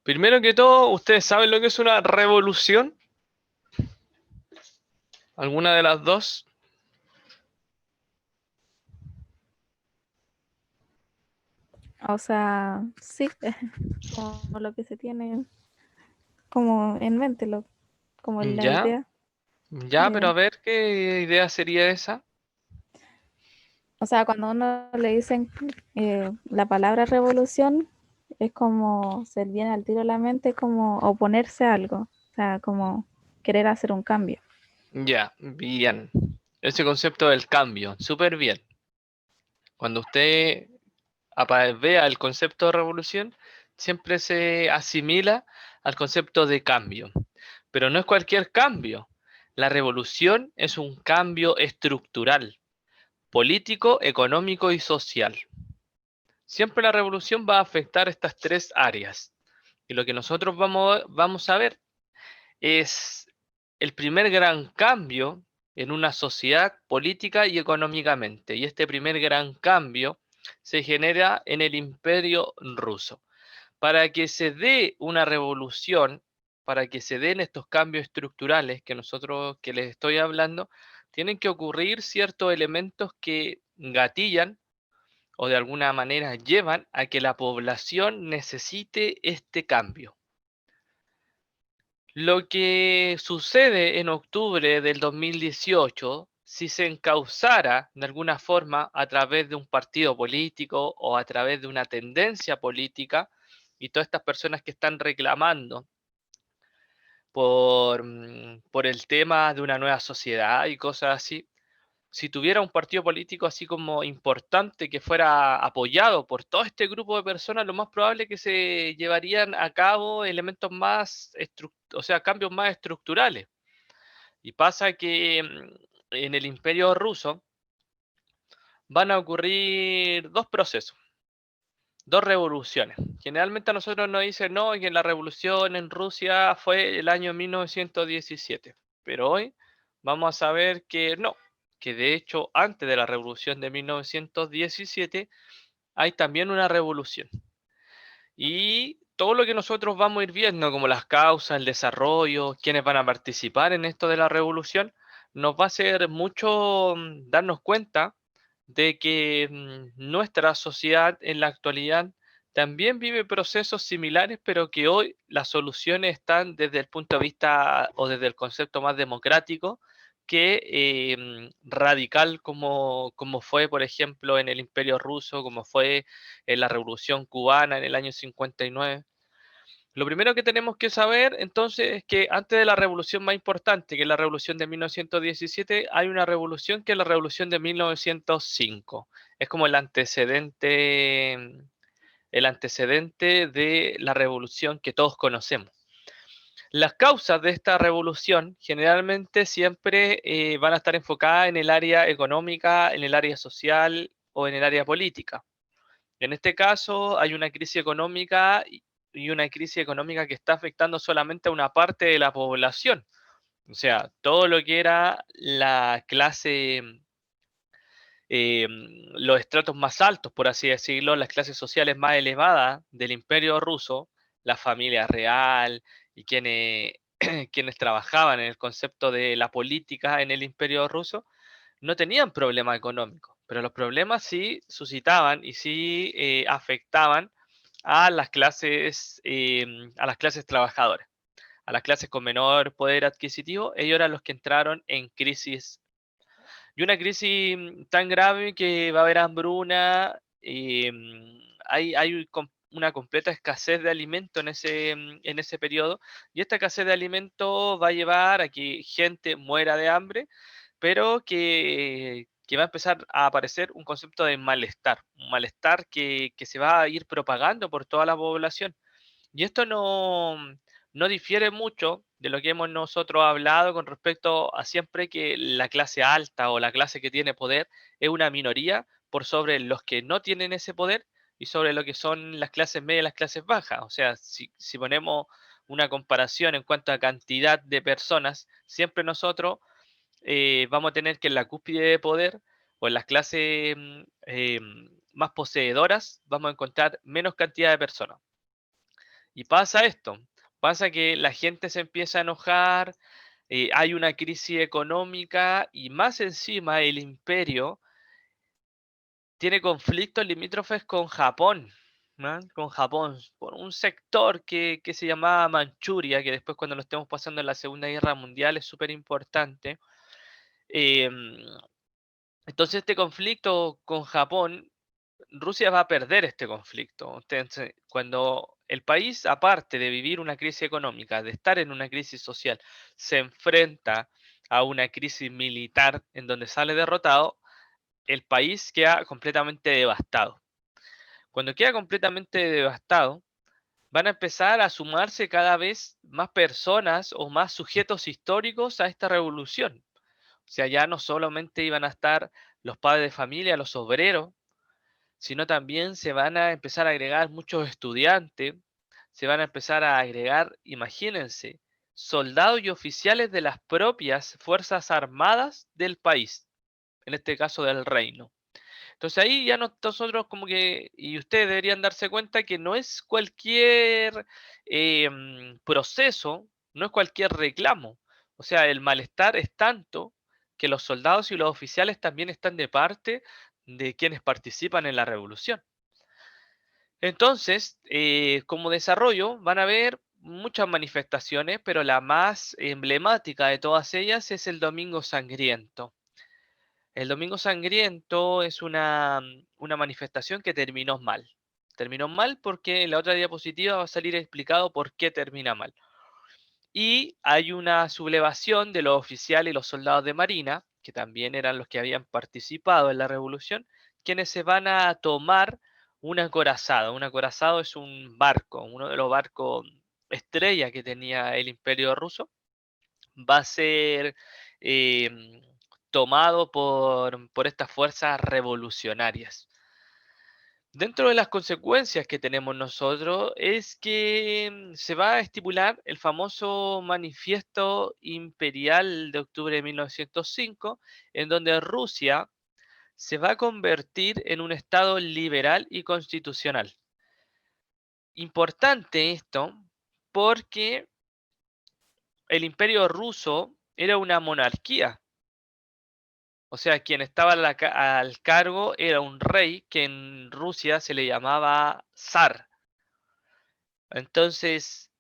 Primero que todo, ¿ustedes saben lo que es una revolución? ¿Alguna de las dos? O sea, sí, como lo que se tiene como en mente, como la Ya, idea. ya, pero de- a ver, ¿qué idea sería esa? o sea, cuando a uno le dicen la palabra revolución, es como se le viene al tiro a la mente como oponerse a algo, o sea, como querer hacer un cambio. Ya, bien. Ese concepto del cambio, súper bien. Cuando usted vea el concepto de revolución, siempre se asimila al concepto de cambio. Pero no es cualquier cambio. La revolución es un cambio estructural, político, económico y social. Siempre la revolución va a afectar estas tres áreas. Y lo que nosotros vamos a ver es el primer gran cambio en una sociedad política y económicamente. Y este primer gran cambio se genera en el Imperio Ruso. Para que se dé una revolución, para que se den estos cambios estructurales que les estoy hablando, tienen que ocurrir ciertos elementos que gatillan o de alguna manera llevan a que la población necesite este cambio. Lo que sucede en octubre del 2018, si se encauzara de alguna forma a través de un partido político o a través de una tendencia política, y todas estas personas que están reclamando por el tema de una nueva sociedad y cosas así, si tuviera un partido político así como importante que fuera apoyado por todo este grupo de personas, lo más probable es que se llevarían a cabo elementos más, o sea, cambios más estructurales. Y pasa que en el Imperio Ruso van a ocurrir dos procesos, dos revoluciones. Generalmente a nosotros nos dicen, no, que la revolución en Rusia fue el año 1917, pero hoy vamos a saber que no, que de hecho antes de la revolución de 1917 hay también una revolución. Y todo lo que nosotros vamos a ir viendo, como las causas, el desarrollo, quiénes van a participar en esto de la revolución, nos va a hacer mucho darnos cuenta de que nuestra sociedad en la actualidad también vive procesos similares, pero que hoy las soluciones están desde el punto de vista o desde el concepto más democrático que radical como fue, por ejemplo, en el Imperio Ruso, como fue en la Revolución Cubana en el año 59. Lo primero que tenemos que saber entonces es que antes de la revolución más importante, que es la revolución de 1917, hay una revolución que es la revolución de 1905. Es como el antecedente de la revolución que todos conocemos. Las causas de esta revolución generalmente siempre van a estar enfocadas en el área económica, en el área social o en el área política. En este caso hay una crisis económica y una crisis económica que está afectando solamente a una parte de la población. O sea, todo lo que era la clase, los estratos más altos, por así decirlo, las clases sociales más elevadas del Imperio Ruso, la familia real y quienes trabajaban en el concepto de la política en el Imperio Ruso, no tenían problema económico, pero los problemas sí suscitaban y sí afectaban a las clases trabajadoras, a las clases con menor poder adquisitivo. Ellos eran los que entraron en crisis, y una crisis tan grave que va a haber hambruna. Hay una completa escasez de alimento en ese periodo, y esta escasez de alimento va a llevar a que gente muera de hambre, pero que va a empezar a aparecer un concepto de malestar, un malestar que se va a ir propagando por toda la población. Y esto no difiere mucho de lo que hemos nosotros hablado con respecto a siempre que la clase alta o la clase que tiene poder es una minoría por sobre los que no tienen ese poder y sobre lo que son las clases medias y las clases bajas. O sea, si ponemos una comparación en cuanto a cantidad de personas, siempre nosotros vamos a tener que en la cúspide de poder o en las clases más poseedoras vamos a encontrar menos cantidad de personas. Y pasa esto, pasa que la gente se empieza a enojar, hay una crisis económica y más encima el imperio tiene conflictos limítrofes con Japón, ¿no? Con Japón, por un sector que se llamaba Manchuria, que después cuando lo estemos pasando en la Segunda Guerra Mundial es súper importante. Em, entonces este conflicto con Japón, Rusia va a perder este conflicto. Entonces, cuando el país, aparte de vivir una crisis económica, de estar en una crisis social, se enfrenta a una crisis militar en donde sale derrotado, el país queda completamente devastado. Cuando queda completamente devastado, van a empezar a sumarse cada vez más personas o más sujetos históricos a esta revolución. O sea, ya no solamente iban a estar los padres de familia, los obreros, sino también se van a empezar a agregar muchos estudiantes, se van a empezar a agregar, imagínense, soldados y oficiales de las propias Fuerzas Armadas del país, en este caso del reino. Entonces ahí ya nosotros como que, y ustedes deberían darse cuenta que no es cualquier proceso, no es cualquier reclamo. O sea, el malestar es tanto que los soldados y los oficiales también están de parte de quienes participan en la revolución. Entonces, como desarrollo, van a haber muchas manifestaciones, pero la más emblemática de todas ellas es el Domingo Sangriento. El Domingo Sangriento es una manifestación que terminó mal. Terminó mal porque en la otra diapositiva va a salir explicado por qué termina mal. Y hay una sublevación de los oficiales y los soldados de Marina, que también eran los que habían participado en la revolución, quienes se van a tomar un acorazado. Un acorazado es un barco, uno de los barcos estrella que tenía el Imperio Ruso. Va a ser em, tomado por estas fuerzas revolucionarias. Dentro de las consecuencias que tenemos nosotros es que se va a estipular el famoso Manifiesto Imperial de octubre de 1905, en donde Rusia se va a convertir en un Estado liberal y constitucional. Importante esto porque el Imperio Ruso era una monarquía. O sea, quien estaba al cargo era un rey que en Rusia se le llamaba zar. Entonces,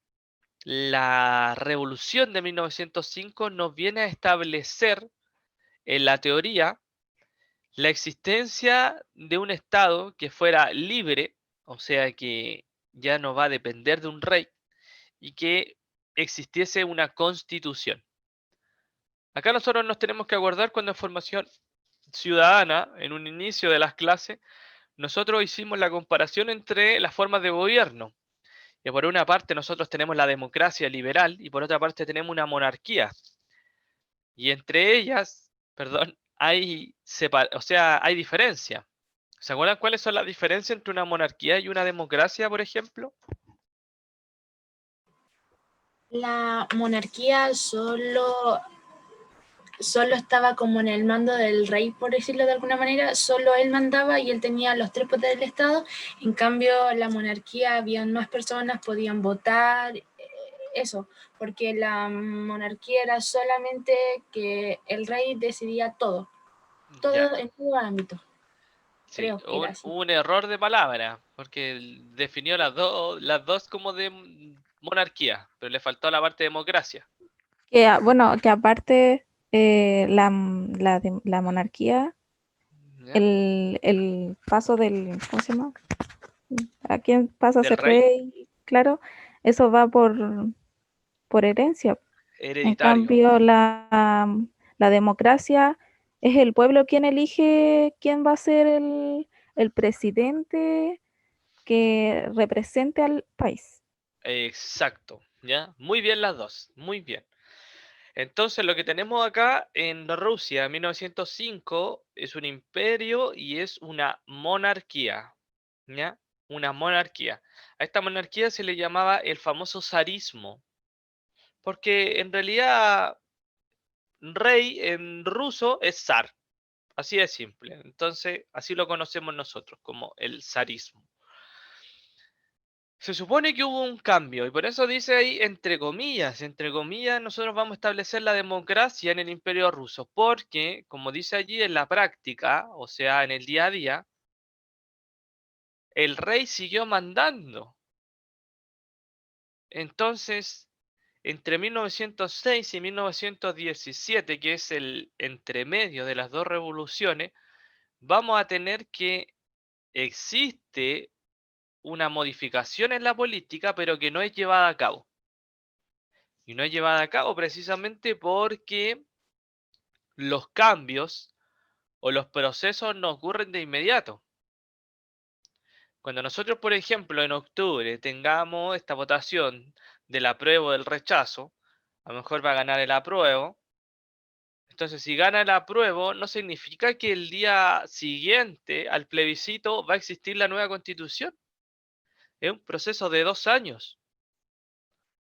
la revolución de 1905 nos viene a establecer en la teoría la existencia de un Estado que fuera libre, o sea, que ya no va a depender de un rey, y que existiese una constitución. Acá nosotros nos tenemos que acordar cuando en formación ciudadana, en un inicio de las clases, nosotros hicimos la comparación entre las formas de gobierno. Que por una parte nosotros tenemos la democracia liberal y por otra parte tenemos una monarquía. Y entre ellas, perdón, o sea, hay diferencia. ¿Se acuerdan cuáles son las diferencias entre una monarquía y una democracia, por ejemplo? La monarquía solo estaba como en el mando del rey, por decirlo de alguna manera, solo él mandaba y él tenía los tres poderes del Estado. En cambio, la monarquía, había más personas, podían votar, eso, porque la monarquía era solamente que el rey decidía todo, Ya, todo en todo ámbito. sí, Creo que era así. hubo un error de palabra, porque él definió las dos como de monarquía, pero le faltó la parte de democracia. Que, bueno, que aparte la monarquía, ¿Ya? el paso del, ¿cómo se llama? ¿A quién pasa a Del ser rey rey? Claro, eso va por herencia. En hereditario. cambio, la democracia es el pueblo quien elige quién va a ser el presidente que represente al país. Exacto, ¿ya? Muy bien las dos, muy bien. Entonces, lo que tenemos acá en Rusia, 1905, es un imperio y es una monarquía, ¿ya? Una monarquía. A esta monarquía se le llamaba el famoso zarismo, porque en realidad rey en ruso es zar, así de simple. Entonces, así lo conocemos nosotros como el zarismo. Se supone que hubo un cambio y por eso dice ahí entre comillas nosotros vamos a establecer la democracia en el Imperio Ruso, porque como dice allí en la práctica, o sea, en el día a día, el rey siguió mandando. Entonces, entre 1906 y 1917, que es el entremedio de las dos revoluciones, vamos a tener que existe una modificación en la política, pero que no es llevada a cabo. Y no es llevada a cabo precisamente porque los cambios o los procesos no ocurren de inmediato. Cuando nosotros, por ejemplo, en octubre tengamos esta votación del apruebo o del rechazo, a lo mejor va a ganar el apruebo. Entonces, si gana el apruebo, no significa que el día siguiente al plebiscito va a existir la nueva constitución. Es un proceso de 2 años.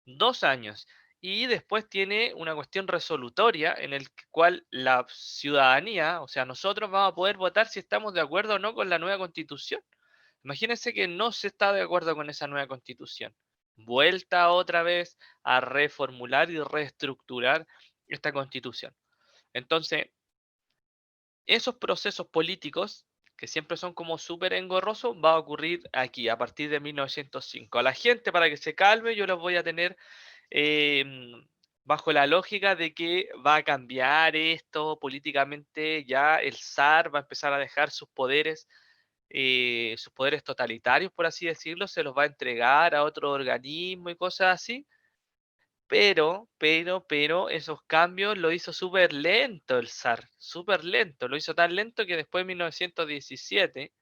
2 años. Y después tiene una cuestión resolutoria en el cual la ciudadanía, o sea, nosotros vamos a poder votar si estamos de acuerdo o no con la nueva constitución. Imagínense que no se está de acuerdo con esa nueva constitución. Vuelta otra vez a reformular y reestructurar esta constitución. Entonces, esos procesos políticos, que siempre son como súper engorrosos, va a ocurrir aquí, a partir de 1905. A la gente, para que se calme, yo los voy a tener bajo la lógica de que va a cambiar esto políticamente, ya el zar va a empezar a dejar sus poderes totalitarios, por así decirlo, se los va a entregar a otro organismo y cosas así. Pero esos cambios lo hizo súper lento el zar, súper lento. Lo hizo tan lento que después de 1917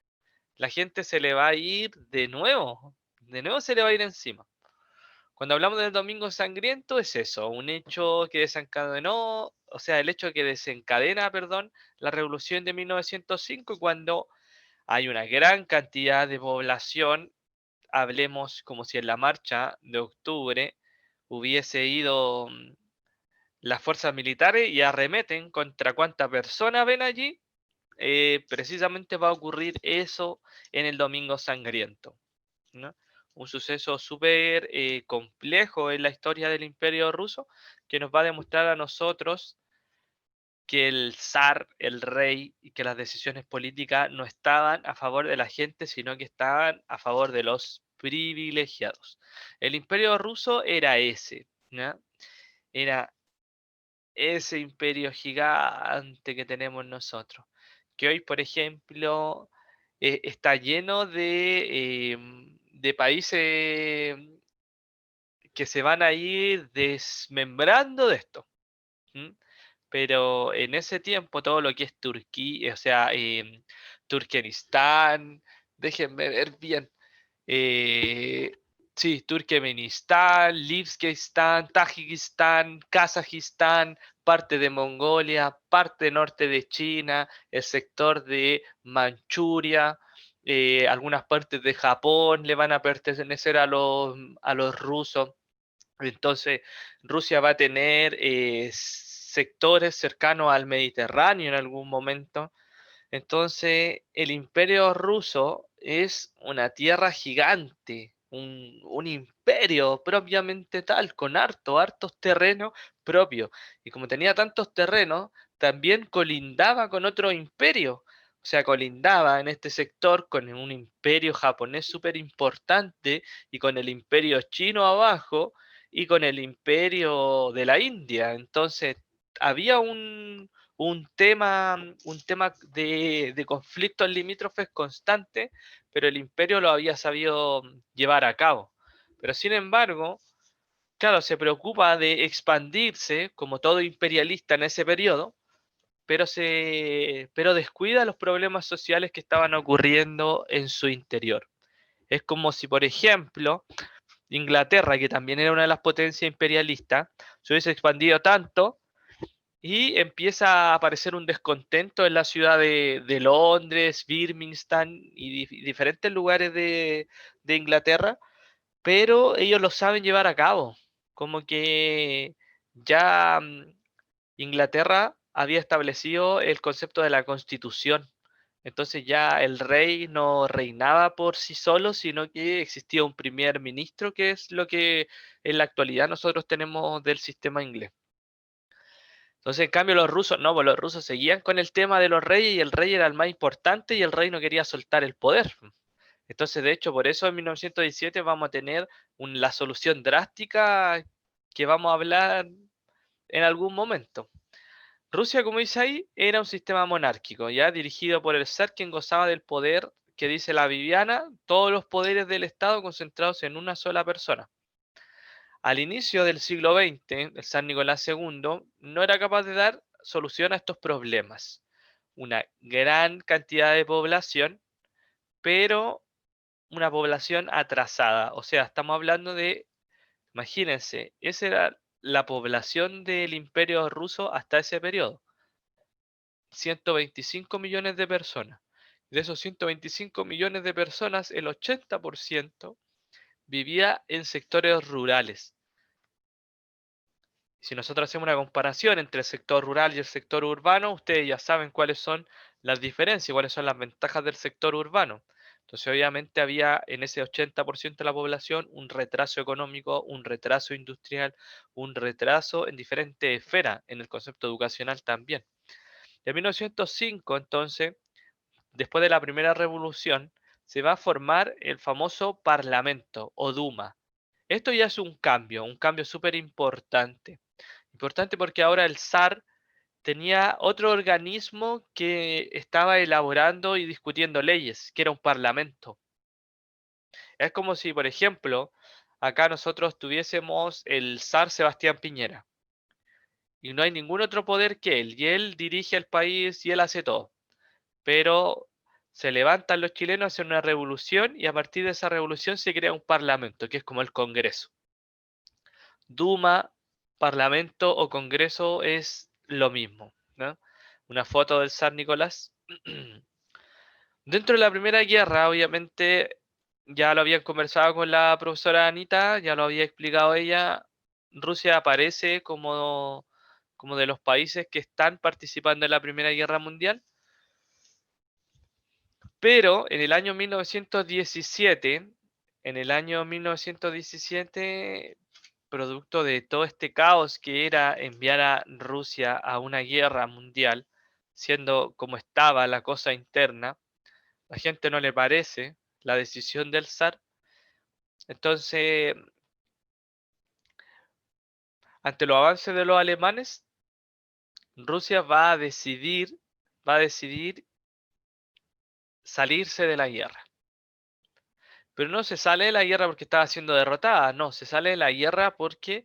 la gente se le va a ir de nuevo se le va a ir encima. Cuando hablamos del Domingo Sangriento es eso, un hecho que desencadenó, o sea, el hecho que desencadena, perdón, la revolución de 1905 cuando hay una gran cantidad de población, hablemos como si en la marcha de octubre hubiese ido las fuerzas militares y arremeten contra cuánta persona ven allí, precisamente va a ocurrir eso en el Domingo Sangriento, ¿no? Un suceso súper complejo en la historia del Imperio Ruso que nos va a demostrar a nosotros que el zar, el rey y que las decisiones políticas no estaban a favor de la gente, sino que estaban a favor de los privilegiados. El Imperio Ruso era ese, ¿no? Era ese imperio gigante que tenemos nosotros, que hoy, por ejemplo, está lleno de países que se van a ir desmembrando de esto. ¿M? Pero en ese tiempo todo lo que es Turquía, o sea, Turkmenistán, déjenme ver bien, eh, sí, Turkmenistán, Lizquistán, Tayikistán, Kazajistán, parte de Mongolia, parte norte de China, el sector de Manchuria, algunas partes de Japón le van a pertenecer a los rusos. Entonces, Rusia va a tener sectores cercanos al Mediterráneo en algún momento. Entonces, el imperio ruso es una tierra gigante, un imperio propiamente tal, con hartos terrenos propios. Y como tenía tantos terrenos, también colindaba con otro imperio. O sea, colindaba en este sector con un imperio japonés súper importante y con el imperio chino abajo y con el imperio de la India. Entonces, había un tema de conflictos limítrofes constante, pero el imperio lo había sabido llevar a cabo. Pero sin embargo, claro, se preocupa de expandirse, como todo imperialista en ese periodo, pero descuida los problemas sociales que estaban ocurriendo en su interior. Es como si, por ejemplo, Inglaterra, que también era una de las potencias imperialistas, se hubiese expandido tanto y empieza a aparecer un descontento en la ciudad de Londres, Birmingham y diferentes lugares de Inglaterra, pero ellos lo saben llevar a cabo. Como que ya Inglaterra había establecido el concepto de la constitución. Entonces ya el rey no reinaba por sí solo, sino que existía un primer ministro, que es lo que en la actualidad nosotros tenemos del sistema inglés. Entonces, en cambio, los rusos, no, pues los rusos seguían con el tema de los reyes y el rey era el más importante y el rey no quería soltar el poder. Entonces, de hecho, por eso en 1917 vamos a tener la solución drástica que vamos a hablar en algún momento. Rusia, como dice ahí, era un sistema monárquico, ya dirigido por el zar, quien gozaba del poder que dice la Viviana, todos los poderes del Estado concentrados en una sola persona. Al inicio del siglo XX, el zar Nicolás II no era capaz de dar solución a estos problemas. Una gran cantidad de población, pero una población atrasada. O sea, estamos hablando de, imagínense, esa era la población del Imperio Ruso hasta ese periodo. 125 millones de personas. De esos 125 millones de personas, el 80% vivía en sectores rurales. Si nosotros hacemos una comparación entre el sector rural y el sector urbano, ustedes ya saben cuáles son las diferencias, cuáles son las ventajas del sector urbano. Entonces, obviamente había en ese 80% de la población un retraso económico, un retraso industrial, un retraso en diferentes esferas, en el concepto educacional también. En 1905, entonces, después de la primera revolución, se va a formar el famoso Parlamento o Duma. Esto ya es un cambio súper importante. Importante porque ahora el zar tenía otro organismo que estaba elaborando y discutiendo leyes, que era un parlamento. Es como si, por ejemplo, acá nosotros tuviésemos el zar Sebastián Piñera y no hay ningún otro poder que él, y él dirige el país y él hace todo. Pero se levantan los chilenos, hacen una revolución y a partir de esa revolución se crea un parlamento, que es como el Congreso. Duma, parlamento o congreso es lo mismo, ¿no? Una foto del zar Nicolás. Dentro de la Primera Guerra, obviamente, ya lo habían conversado con la profesora Anita, ya lo había explicado ella, Rusia aparece como de los países que están participando en la Primera Guerra Mundial, pero en el año 1917, producto de todo este caos que era enviar a Rusia a una guerra mundial, siendo como estaba la cosa interna, la gente no le parece la decisión del zar. Entonces, ante los avances de los alemanes, Rusia va a decidir salirse de la guerra. Pero no se sale de la guerra porque estaba siendo derrotada, no, se sale de la guerra porque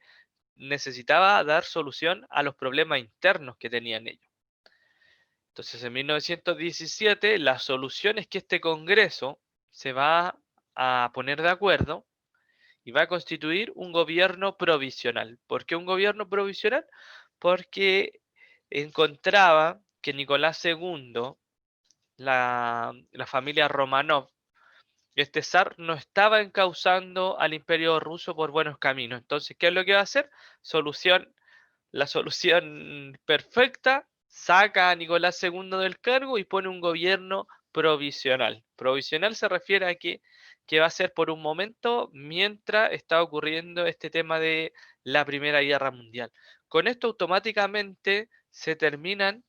necesitaba dar solución a los problemas internos que tenían ellos. Entonces, en 1917, la solución es que este Congreso se va a poner de acuerdo y va a constituir un gobierno provisional. ¿Por qué un gobierno provisional? Porque encontraba que Nicolás II, la familia Romanov, este zar no estaba encauzando al imperio ruso por buenos caminos. Entonces, ¿qué es lo que va a hacer? La solución perfecta, saca a Nicolás II del cargo y pone un gobierno provisional. Provisional se refiere a que va a ser por un momento mientras está ocurriendo este tema de la Primera Guerra Mundial. Con esto automáticamente se terminan,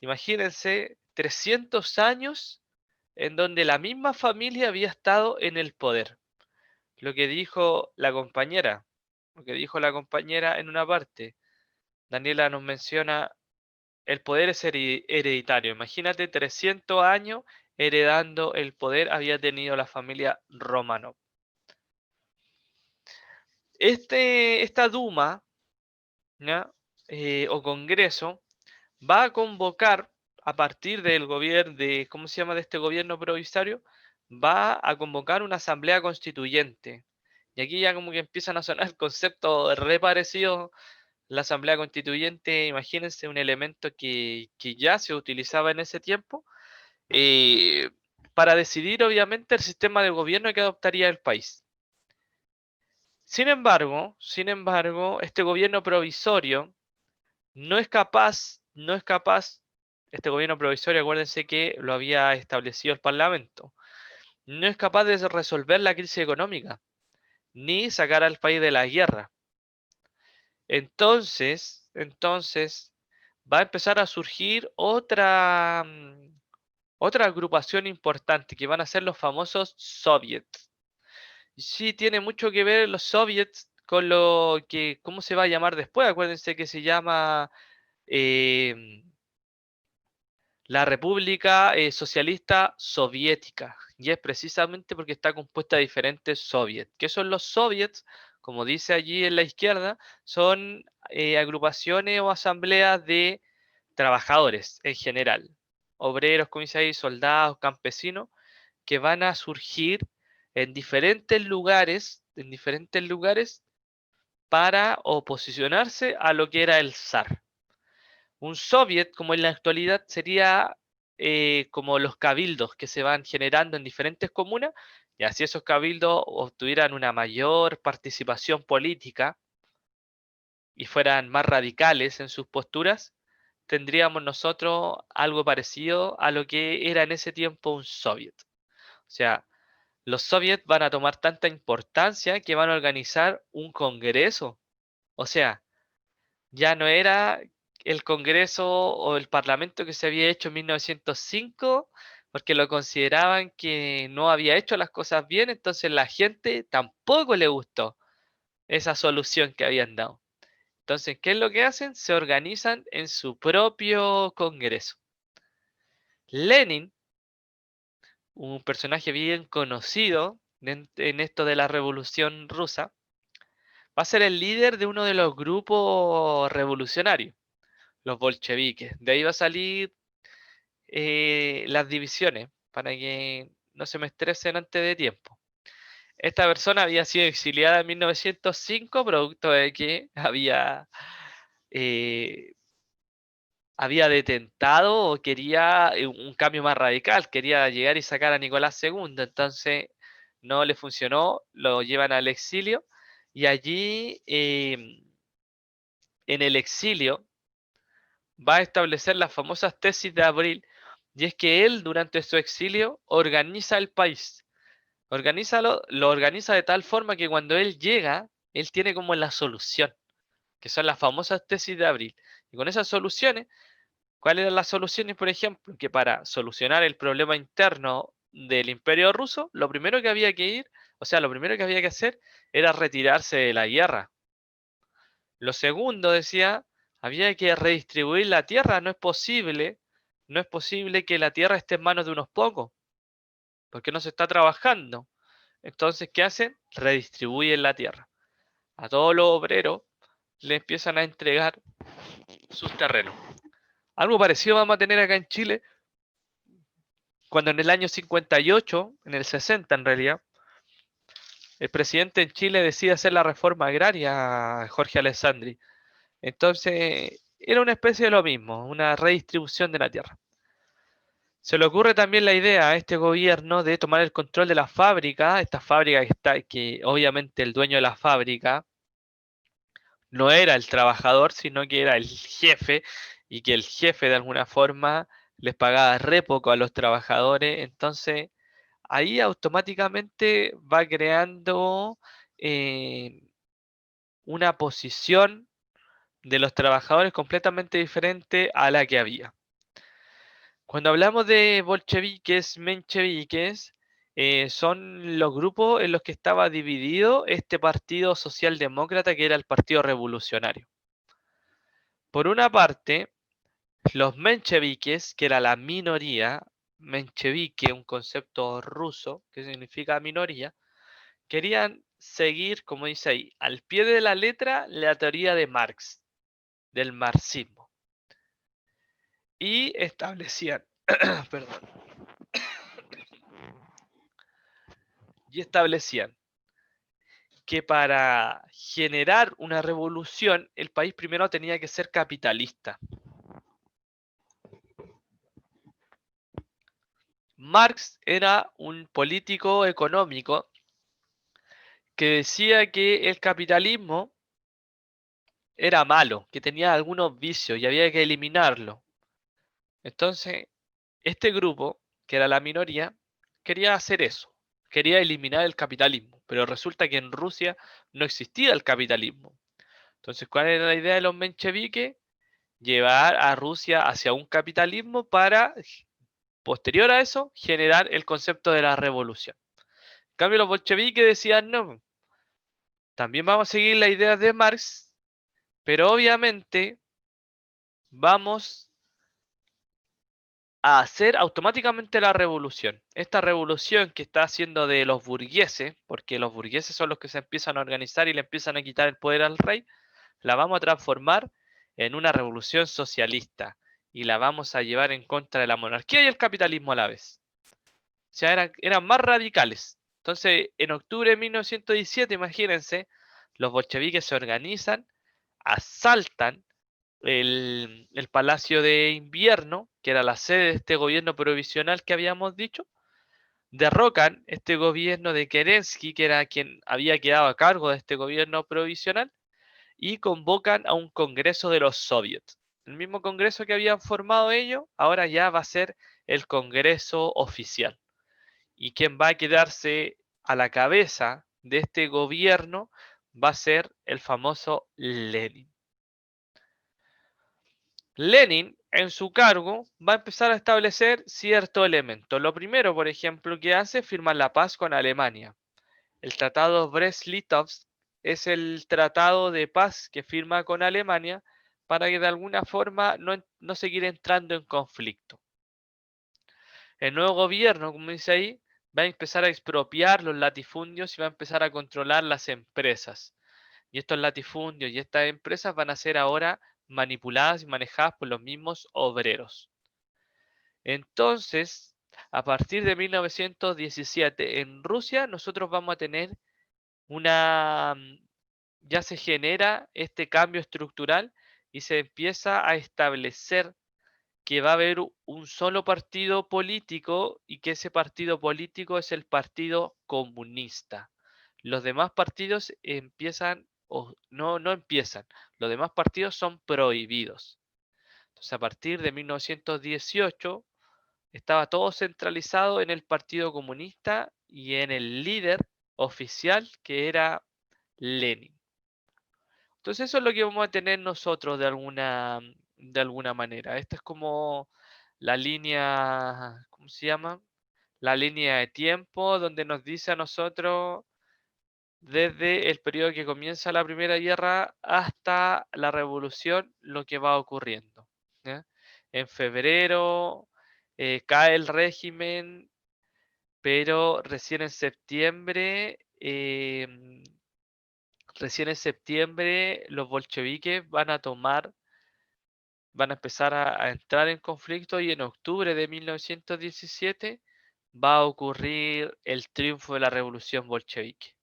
imagínense, 300 años en donde la misma familia había estado en el poder. Lo que dijo la compañera, lo que dijo la compañera en una parte, Daniela nos menciona, el poder es hereditario. Imagínate, 300 años heredando el poder había tenido la familia Romanov. Esta Duma, ¿ya? O Congreso va a convocar a partir del gobierno, ¿cómo se llama? De este gobierno provisorio, va a convocar una asamblea constituyente. Y aquí ya como que empiezan a sonar conceptos re parecidos. La asamblea constituyente, imagínense un elemento que ya se utilizaba en ese tiempo, eh, para decidir obviamente el sistema de gobierno que adoptaría el país. Sin embargo, este gobierno provisorio no es capaz este gobierno provisorio, acuérdense que lo había establecido el Parlamento, no es capaz de resolver la crisis económica, ni sacar al país de la guerra. Entonces va a empezar a surgir otra agrupación importante, que van a ser los famosos soviets. Sí, tiene mucho que ver los soviets con lo que, ¿cómo se va a llamar después? Acuérdense que se llama em, la República Socialista Soviética, y es precisamente porque está compuesta de diferentes soviets. ¿Qué son los soviets? Como dice allí en la izquierda, son agrupaciones o asambleas de trabajadores en general, obreros, como dice ahí, soldados, campesinos, que van a surgir en diferentes lugares para oposicionarse a lo que era el zar. Un soviet, como en la actualidad, sería como los cabildos que se van generando en diferentes comunas, y así esos cabildos obtuvieran una mayor participación política y fueran más radicales en sus posturas, tendríamos nosotros algo parecido a lo que era en ese tiempo un soviet. O sea, los soviets van a tomar tanta importancia que van a organizar un congreso. O sea, ya no era el Congreso o el Parlamento que se había hecho en 1905, porque lo consideraban que no había hecho las cosas bien, entonces la gente tampoco le gustó esa solución que habían dado. Entonces, ¿qué es lo que hacen? Se organizan en su propio Congreso. Lenin, un personaje bien conocido en esto de la Revolución Rusa, va a ser el líder de uno de los grupos revolucionarios, los bolcheviques. De ahí va a salir las divisiones, para que no se me estresen antes de tiempo. Esta persona había sido exiliada en 1905, producto de que eh, había detentado o quería un cambio más radical, quería llegar y sacar a Nicolás II, entonces no le funcionó, lo llevan al exilio y allí en el exilio va a establecer las famosas tesis de Abril, y es que él durante su exilio organiza el país, lo organiza de tal forma que cuando él llega, él tiene como la solución, que son las famosas tesis de Abril. Y con esas soluciones, ¿cuáles eran las soluciones? Por ejemplo, que para solucionar el problema interno del Imperio Ruso, lo primero que había que ir, o sea, lo primero que había que hacer era retirarse de la guerra. Lo segundo, decía, había que redistribuir la tierra. No es posible que la tierra esté en manos de unos pocos, porque no se está trabajando. Entonces, ¿qué hacen? Redistribuyen la tierra. A todos los obreros le empiezan a entregar sus terrenos. Algo parecido vamos a tener acá en Chile, cuando en el año 58, en el 60 en realidad, el presidente en Chile decide hacer la reforma agraria, Jorge Alessandri. Entonces, era una especie de lo mismo, una redistribución de la tierra. Se le ocurre también la idea a este gobierno de tomar el control de la fábrica, esta fábrica que obviamente el dueño de la fábrica no era el trabajador, sino que era el jefe, y que el jefe de alguna forma les pagaba re poco a los trabajadores. Entonces, ahí automáticamente va creando eh, una posición de los trabajadores completamente diferente a la que había. Cuando hablamos de bolcheviques, mencheviques, son los grupos en los que estaba dividido este partido socialdemócrata que era el Partido Revolucionario. Por una parte, los mencheviques, que era la minoría, menchevique, un concepto ruso que significa minoría, querían seguir, como dice ahí, al pie de la letra la teoría de Marx, del marxismo, y establecían, perdón, y establecían que para generar una revolución el país primero tenía que ser capitalista. Marx era un político económico que decía que el capitalismo era malo, que tenía algunos vicios y había que eliminarlo. Entonces, este grupo, que era la minoría, quería hacer eso, quería eliminar el capitalismo, pero resulta que en Rusia no existía el capitalismo. Entonces, ¿cuál era la idea de los mencheviques? Llevar a Rusia hacia un capitalismo para, posterior a eso, generar el concepto de la revolución. En cambio, los bolcheviques decían, no, también vamos a seguir la idea de Marx, pero obviamente vamos a hacer automáticamente la revolución. Esta revolución que está haciendo de los burgueses, porque los burgueses son los que se empiezan a organizar y le empiezan a quitar el poder al rey, la vamos a transformar en una revolución socialista y la vamos a llevar en contra de la monarquía y el capitalismo a la vez. O sea, eran más radicales. Entonces, en octubre de 1917, imagínense, los bolcheviques se organizan, asaltan el Palacio de Invierno, que era la sede de este gobierno provisional que habíamos dicho, derrocan este gobierno de Kerensky, que era quien había quedado a cargo de este gobierno provisional, y convocan a un congreso de los soviets. El mismo congreso que habían formado ellos, ahora ya va a ser el congreso oficial. Y quien va a quedarse a la cabeza de este gobierno va a ser el famoso Lenin. Lenin, en su cargo, va a empezar a establecer ciertos elementos. Lo primero, por ejemplo, que hace es firmar la paz con Alemania. El tratado Brest-Litovsk es el tratado de paz que firma con Alemania para que de alguna forma no seguir entrando en conflicto. El nuevo gobierno, como dice ahí, va a empezar a expropiar los latifundios y va a empezar a controlar las empresas. Y estos latifundios y estas empresas van a ser ahora manipuladas y manejadas por los mismos obreros. Entonces, a partir de 1917 en Rusia, nosotros vamos a tener una, ya se genera este cambio estructural y se empieza a establecer que va a haber un solo partido político y que ese partido político es el Partido Comunista. Los demás partidos empiezan, o no empiezan, los demás partidos son prohibidos. Entonces, a partir de 1918 estaba todo centralizado en el Partido Comunista y en el líder oficial que era Lenin. Entonces eso es lo que vamos a tener nosotros de alguna manera. Esta es como la línea, ¿cómo se llama? La línea de tiempo donde nos dice a nosotros desde el periodo que comienza la Primera Guerra hasta la Revolución lo que va ocurriendo. ¿Ya? En febrero cae el régimen, pero recién en septiembre los bolcheviques van a empezar a entrar en conflicto y en octubre de 1917 va a ocurrir el triunfo de la revolución bolchevique.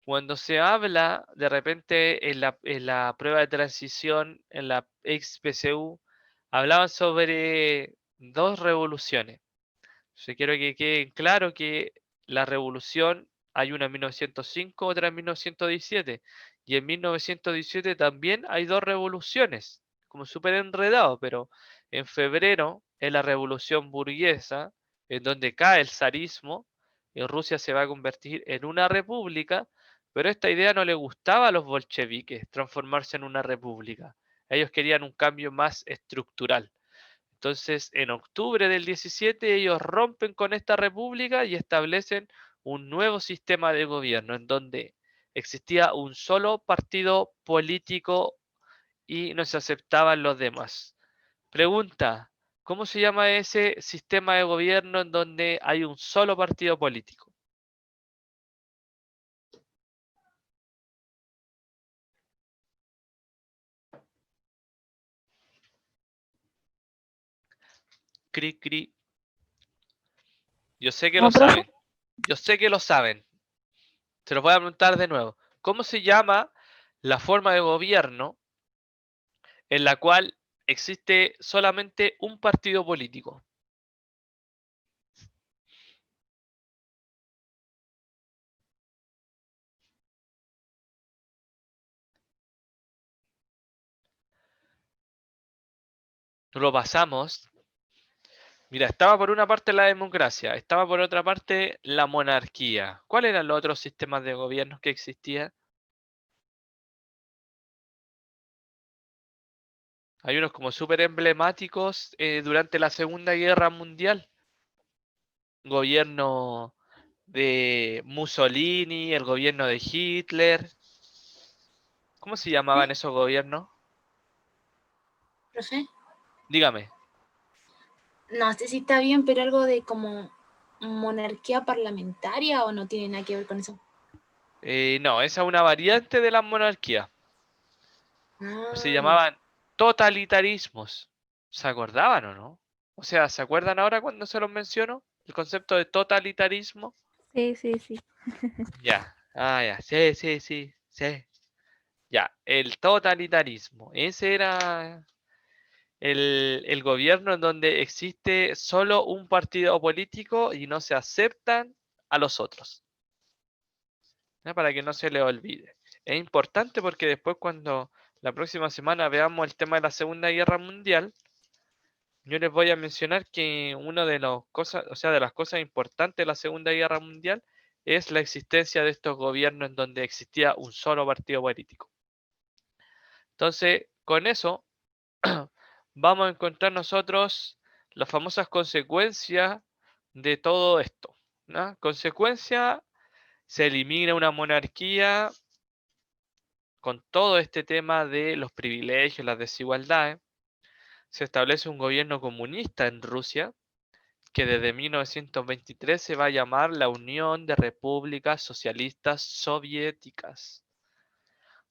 Cuando se habla de repente en la prueba de transición, en la ex-PCU, hablaban sobre dos revoluciones. Yo quiero que quede claro que la revolución hay una en 1905, otra en 1917. Y en 1917 también hay dos revoluciones, como súper enredado, pero en febrero es la revolución burguesa, en donde cae el zarismo, y Rusia se va a convertir en una república, pero esta idea no le gustaba a los bolcheviques, transformarse en una república. Ellos querían un cambio más estructural. Entonces, en octubre del 17 ellos rompen con esta república y establecen un nuevo sistema de gobierno en donde existía un solo partido político y no se aceptaban los demás. Pregunta, ¿cómo se llama ese sistema de gobierno en donde hay un solo partido político? Cri, cri. Yo sé que lo ¿No, profe? saben. Yo sé que lo saben. Se los voy a preguntar de nuevo. ¿Cómo se llama la forma de gobierno en la cual existe solamente un partido político? lo pasamos. Mira, estaba por una parte la democracia, estaba por otra parte la monarquía. ¿Cuáles eran los otros sistemas de gobierno que existían? Hay unos como súper emblemáticos durante la Segunda Guerra Mundial. Gobierno de Mussolini, el gobierno de Hitler. ¿Cómo se llamaban esos gobiernos? profe. Dígame. No sé si está bien, pero algo de como monarquía parlamentaria o no tiene nada que ver con eso. No, esa es una variante de la monarquía. Se Ah, ya. llamaban totalitarismos. ¿Se acordaban o no? O sea, ¿se acuerdan ahora cuando se los menciono? El concepto de totalitarismo. Sí, sí, sí. Ya. Ah, ya. Sí, sí, sí, sí. Ya. El totalitarismo. Ese era el gobierno en donde existe solo un partido político y no se aceptan a los otros. ¿Ya? Para que no se le olvide. Es importante porque después cuando la próxima semana veamos el tema de la Segunda Guerra Mundial, yo les voy a mencionar que una de las cosas, o sea, de las cosas importantes de la Segunda Guerra Mundial es la existencia de estos gobiernos en donde existía un solo partido político. Entonces, con eso vamos a encontrar nosotros las famosas consecuencias de todo esto, ¿no? Consecuencia, se elimina una monarquía con todo este tema de los privilegios, las desigualdades. Se establece un gobierno comunista en Rusia que desde 1923 se va a llamar la Unión de Repúblicas Socialistas Soviéticas.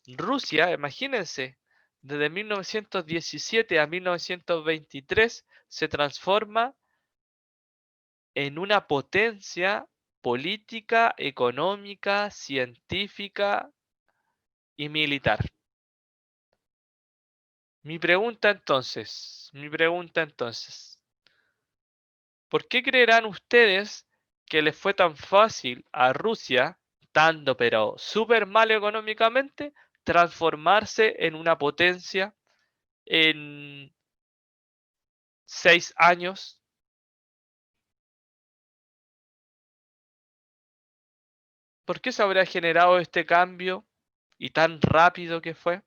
Rusia, imagínense, desde 1917 a 1923 se transforma en una potencia política, económica, científica y militar. Mi pregunta entonces, ¿por qué creerán ustedes que les fue tan fácil a Rusia, estando pero súper mal económicamente, transformarse en una potencia en 6 años? ¿Por qué se habrá generado este cambio y tan rápido que fue?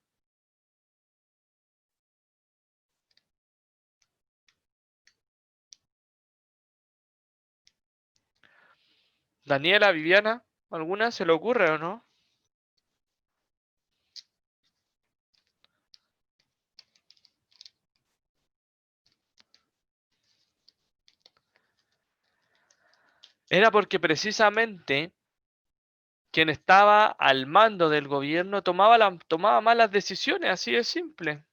Daniela, Viviana, ¿alguna se le ocurre o no? Era porque precisamente quien estaba al mando del gobierno tomaba malas decisiones, así de simple.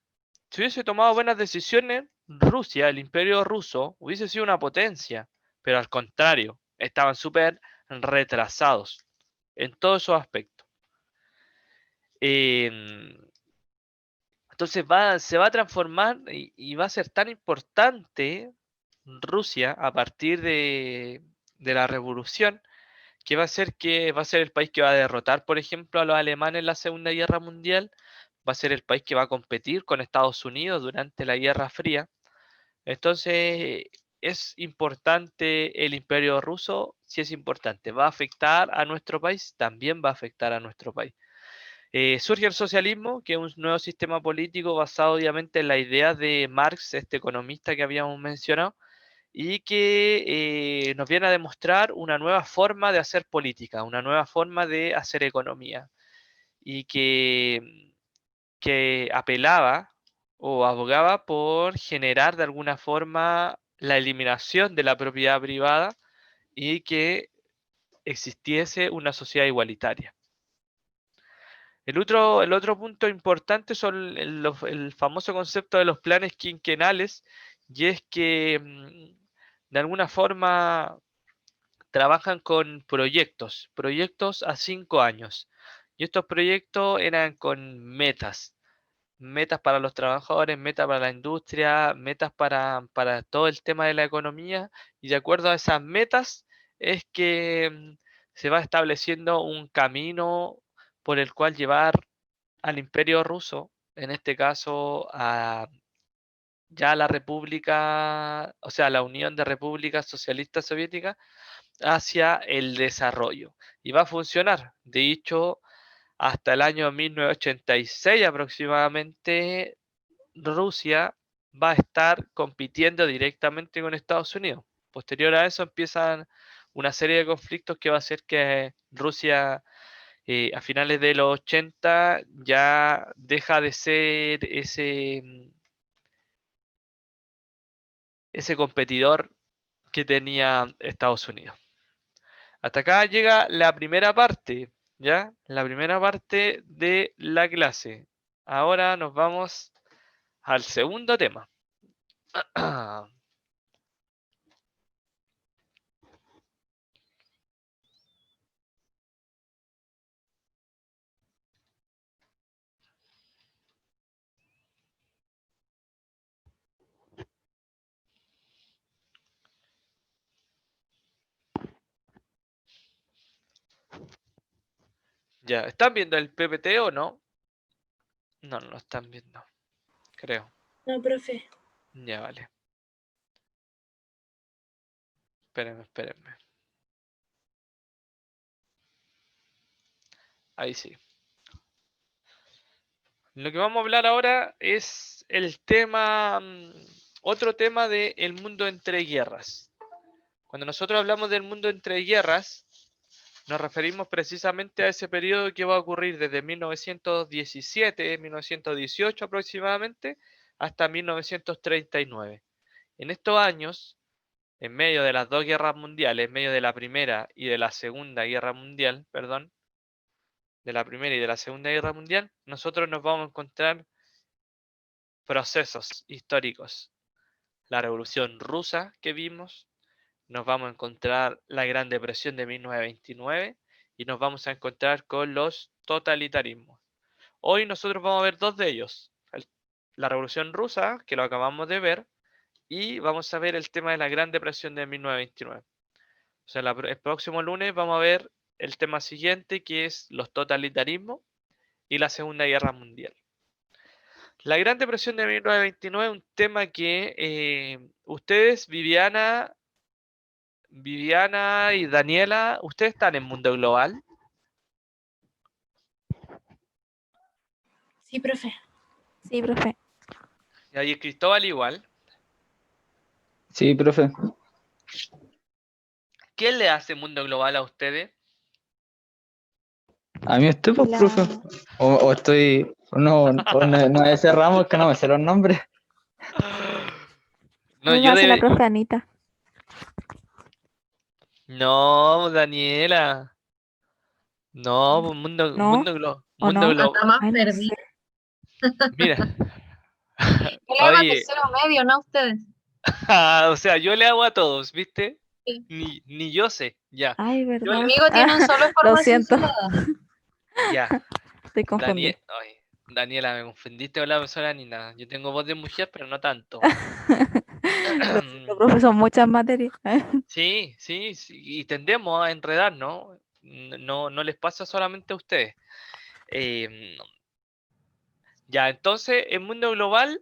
Si hubiese tomado buenas decisiones, Rusia, el imperio ruso, hubiese sido una potencia, pero al contrario, estaban súper retrasados en todos esos aspectos. Em, entonces se va a transformar y va a ser tan importante Rusia a partir de la revolución que va a ser el país que va a derrotar, por ejemplo, a los alemanes en la Segunda Guerra Mundial, va a ser el país que va a competir con Estados Unidos durante la Guerra Fría. Entonces, ¿es importante el imperio ruso? Sí es importante. ¿Va a afectar a nuestro país? También va a afectar a nuestro país. Surge el socialismo, que es un nuevo sistema político basado obviamente en la idea de Marx, este economista que habíamos mencionado, y que nos viene a demostrar una nueva forma de hacer política, una nueva forma de hacer economía, y que apelaba o abogaba por generar de alguna forma la eliminación de la propiedad privada y que existiese una sociedad igualitaria. El otro punto importante son el famoso concepto de los planes quinquenales, y es que de alguna forma trabajan con proyectos a 5 años. Y estos proyectos eran con metas para los trabajadores, metas para la industria, metas para todo el tema de la economía, y de acuerdo a esas metas es que se va estableciendo un camino por el cual llevar al imperio ruso, en este caso ya la república, o sea, la Unión de Repúblicas Socialistas Soviéticas hacia el desarrollo. Y va a funcionar. De hecho, hasta el año 1986 aproximadamente, Rusia va a estar compitiendo directamente con Estados Unidos. Posterior a eso empiezan una serie de conflictos que va a hacer que Rusia a finales de los 80 ya deja de ser ese competidor que tenía Estados Unidos. Hasta acá llega la primera parte, ¿ya? La primera parte de la clase. Ahora nos vamos al segundo tema. Ya, ¿están viendo el PPT o no? No, no lo están viendo, creo. No, profe. Ya, vale. Espérenme, espérenme. Ahí sí. Lo que vamos a hablar ahora es el tema, otro tema del mundo entre guerras. Cuando nosotros hablamos del mundo entre guerras, nos referimos precisamente a ese periodo que va a ocurrir desde 1917, 1918 aproximadamente, hasta 1939. En estos años, en medio de las dos guerras mundiales, en medio de la Primera y de la Segunda Guerra Mundial, perdón, de la Primera y de la Segunda Guerra Mundial, nosotros nos vamos a encontrar procesos históricos. La Revolución Rusa que vimos, nos vamos a encontrar la Gran Depresión de 1929 y nos vamos a encontrar con los totalitarismos. Hoy nosotros vamos a ver dos de ellos. La Revolución Rusa, que lo acabamos de ver, y vamos a ver el tema de la Gran Depresión de 1929. O sea, el próximo lunes vamos a ver el tema siguiente, que es los totalitarismos y la Segunda Guerra Mundial. La Gran Depresión de 1929 es un tema que ustedes, Viviana y Daniela, ¿ustedes están en Mundo Global? Sí, profe. Sí, profe. Y ahí Cristóbal igual. Sí, profe. ¿Qué le hace Mundo Global a ustedes? A mí usted, pues, La- profe. O estoy. No es ese ramo que no me sé los nombres. No, a mí me yo hace la de... profe Anita. No, Daniela. No, pues Mundo, ¿No? Mundo Global. ¿O Mundo no? Global. Hasta más Ay, no perdí. sé. Mira. Yo le hago a Oye, tercero medio, ¿no? Ustedes. o sea, yo le hago a todos, ¿viste? Sí. Ni yo sé, ya. Ay, Yo ¿verdad? le- Conmigo tiene un solo Lo formación siento, ciudadana. Ya. estoy confundida. Daniela, me confundiste con la persona ni nada. Yo tengo voz de mujer, pero no tanto. Lo siento, profe, son muchas materias. Sí, sí, sí, y tendemos a enredar, ¿no? No, no les pasa solamente a ustedes. Em, ya, entonces, en Mundo Global,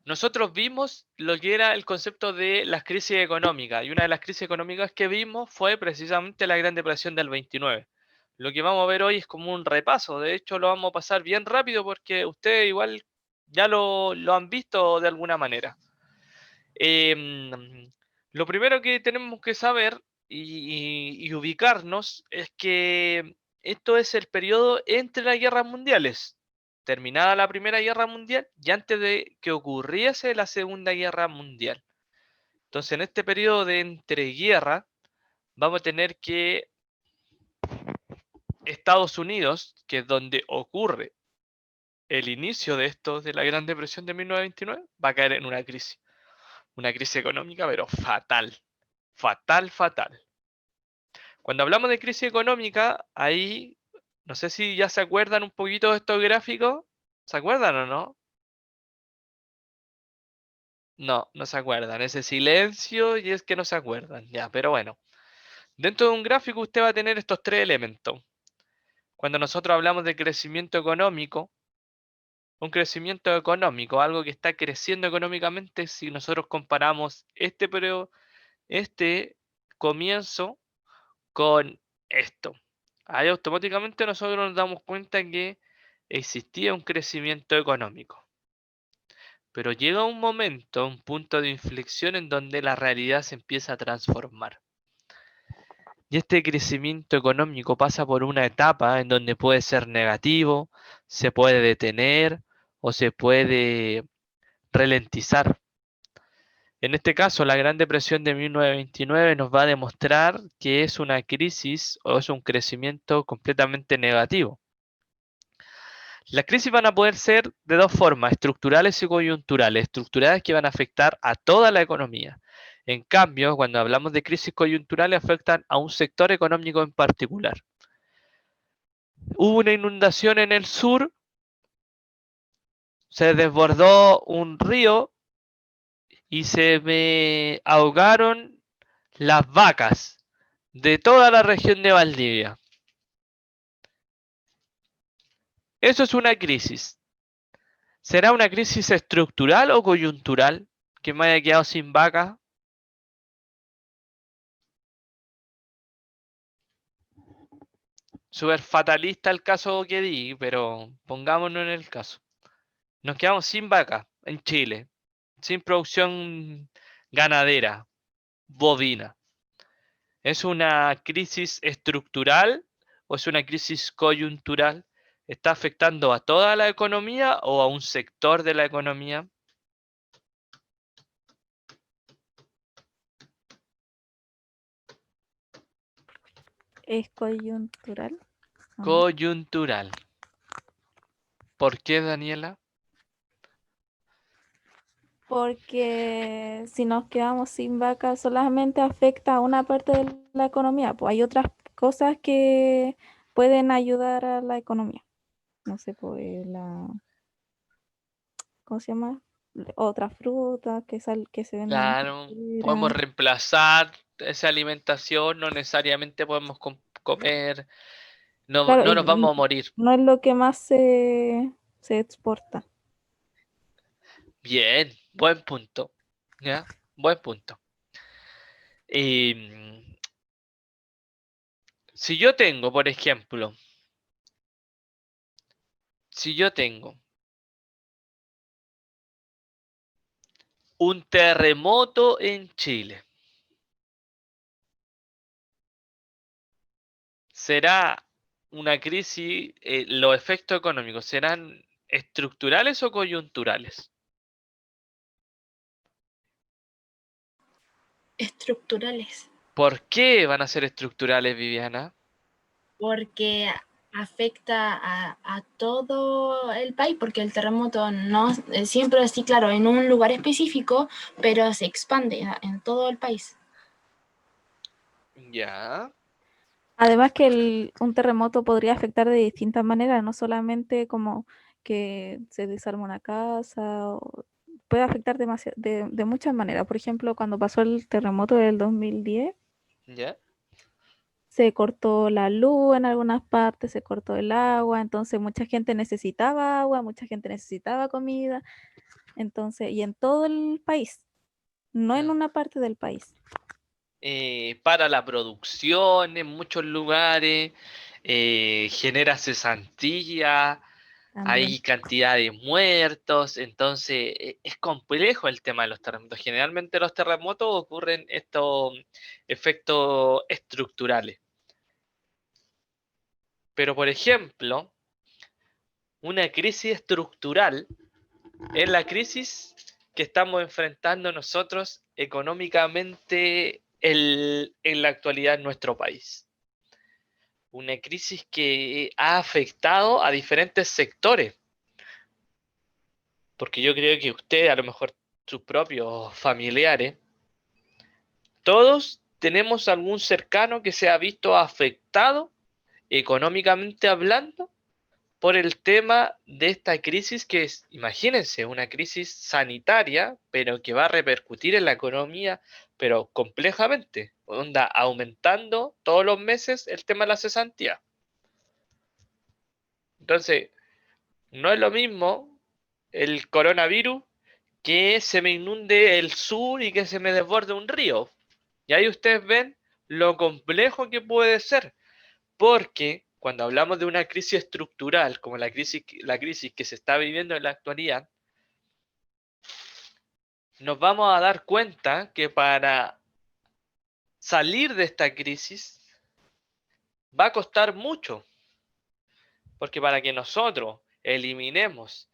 nosotros vimos lo que era el concepto de las crisis económicas. Y una de las crisis económicas que vimos fue precisamente la Gran Depresión del 29. Lo que vamos a ver hoy es como un repaso. De hecho, lo vamos a pasar bien rápido porque ustedes igual ya lo han visto de alguna manera. Lo primero que tenemos que saber y ubicarnos es que esto es el periodo entre las guerras mundiales, terminada la Primera Guerra Mundial y antes de que ocurriese la Segunda Guerra Mundial. Entonces, en este periodo de entreguerra, vamos a tener que Estados Unidos, que es donde ocurre el inicio de esto, de la Gran Depresión de 1929, va a caer en una crisis. Una crisis económica, pero fatal. Fatal, fatal. Cuando hablamos de crisis económica, ahí, no sé si ya se acuerdan un poquito de estos gráficos. ¿Se acuerdan o no? No, no se acuerdan. Ese silencio y es que no se acuerdan. Ya, pero bueno. Dentro de un gráfico usted va a tener estos tres elementos. Cuando nosotros hablamos de crecimiento económico, un crecimiento económico, algo que está creciendo económicamente si nosotros comparamos este comienzo con esto. Ahí automáticamente nosotros nos damos cuenta que existía un crecimiento económico. Pero llega un momento, un punto de inflexión en donde la realidad se empieza a transformar. Y este crecimiento económico pasa por una etapa en donde puede ser negativo, se puede detener o se puede ralentizar. En este caso, la Gran Depresión de 1929 nos va a demostrar que es una crisis o es un crecimiento completamente negativo. Las crisis van a poder ser de dos formas, estructurales y coyunturales. Estructurales que van a afectar a toda la economía. En cambio, cuando hablamos de crisis coyunturales, afectan a un sector económico en particular. Hubo una inundación en el sur, se desbordó un río y se me ahogaron las vacas de toda la región de Valdivia. Eso es una crisis. ¿Será una crisis estructural o coyuntural que me haya quedado sin vacas? Súper fatalista el caso que di, pero pongámonos en el caso. Nos quedamos sin vacas en Chile, sin producción ganadera, bovina. ¿Es una crisis estructural o es una crisis coyuntural? ¿Está afectando a toda la economía o a un sector de la economía? ¿Es coyuntural? ¿O no? Coyuntural. ¿Por qué, Daniela? Porque si nos quedamos sin vacas solamente afecta a una parte de la economía, pues hay otras cosas que pueden ayudar a la economía. No sé, pues ¿cómo se llama? Otras frutas que se venden Claro, podemos afuera. reemplazar esa alimentación, no necesariamente podemos comer, no, Claro, no y nos vamos a morir. no es lo que más se exporta. Bien, buen punto. ¿Ya? Buen punto. Y, si yo tengo, por ejemplo, si yo tengo un terremoto en Chile, ¿será una crisis, los efectos económicos serán estructurales o coyunturales? Estructurales, ¿Por qué van a ser estructurales, Viviana? porque afecta a todo el país, porque el terremoto no siempre así, claro, en un lugar específico, pero se expande en todo el país. Ya. Además que un terremoto podría afectar de distintas maneras, no solamente como que se desarma una casa, puede afectar de muchas maneras. Por ejemplo, cuando pasó el terremoto del 2010, ¿Ya? se cortó la luz en algunas partes, se cortó el agua, entonces mucha gente necesitaba agua, mucha gente necesitaba comida, entonces, y en todo el país, no en Ya. una parte del país. Para la producción en muchos lugares, genera cesantía, También. hay cantidad de muertos, entonces es complejo el tema de los terremotos. Generalmente los terremotos ocurren estos efectos estructurales. Pero por ejemplo, una crisis estructural es la crisis que estamos enfrentando nosotros económicamente en la actualidad en nuestro país. Una crisis que ha afectado a diferentes sectores, porque yo creo que usted, a lo mejor sus propios familiares, todos tenemos algún cercano que se ha visto afectado económicamente hablando por el tema de esta crisis que es, imagínense, una crisis sanitaria, pero que va a repercutir en la economía, pero complejamente, onda, aumentando todos los meses el tema de la cesantía. Entonces, no es lo mismo el coronavirus, que se me inunde el sur y que se me desborde un río. Y ahí ustedes ven lo complejo que puede ser, porque cuando hablamos de una crisis estructural, como la crisis que se está viviendo en la actualidad, nos vamos a dar cuenta que para salir de esta crisis va a costar mucho, porque para que nosotros eliminemos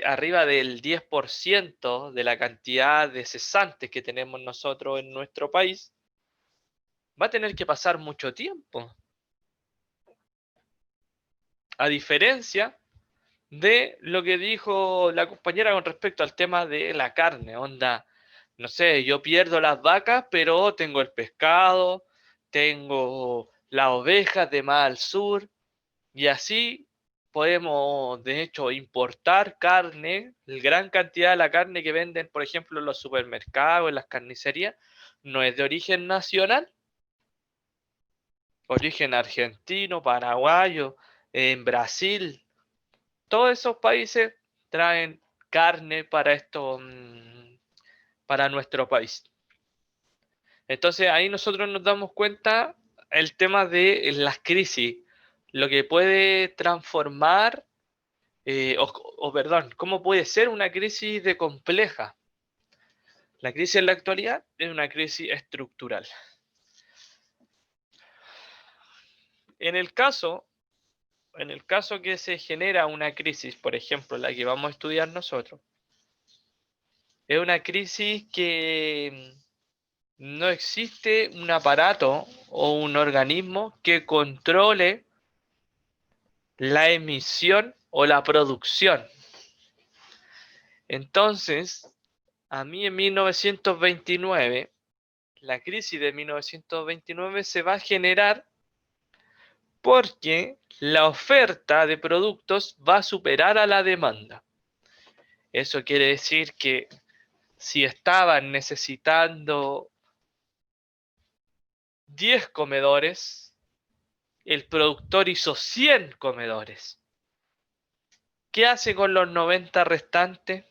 arriba del 10% de la cantidad de cesantes que tenemos nosotros en nuestro país, va a tener que pasar mucho tiempo. A diferencia de lo que dijo la compañera con respecto al tema de la carne, onda, no sé, yo pierdo las vacas, pero tengo el pescado, tengo las ovejas de más al sur, y así podemos, de hecho, importar carne, la gran cantidad de la carne que venden, por ejemplo, en los supermercados, en las carnicerías, no es de origen nacional, origen argentino, paraguayo, en Brasil. Todos esos países traen carne para esto, para nuestro país. Entonces ahí nosotros nos damos cuenta el tema de las crisis, lo que puede transformar, perdón, cómo puede ser una crisis de compleja. La crisis en la actualidad es una crisis estructural. En el caso que se genera una crisis, por ejemplo, la que vamos a estudiar nosotros, es una crisis que no existe un aparato o un organismo que controle la emisión o la producción. Entonces, a mí en 1929, la crisis de 1929 se va a generar porque la oferta de productos va a superar a la demanda. Eso quiere decir que si estaban necesitando 10 comedores, el productor hizo 100 comedores. ¿Qué hace con los 90 restantes?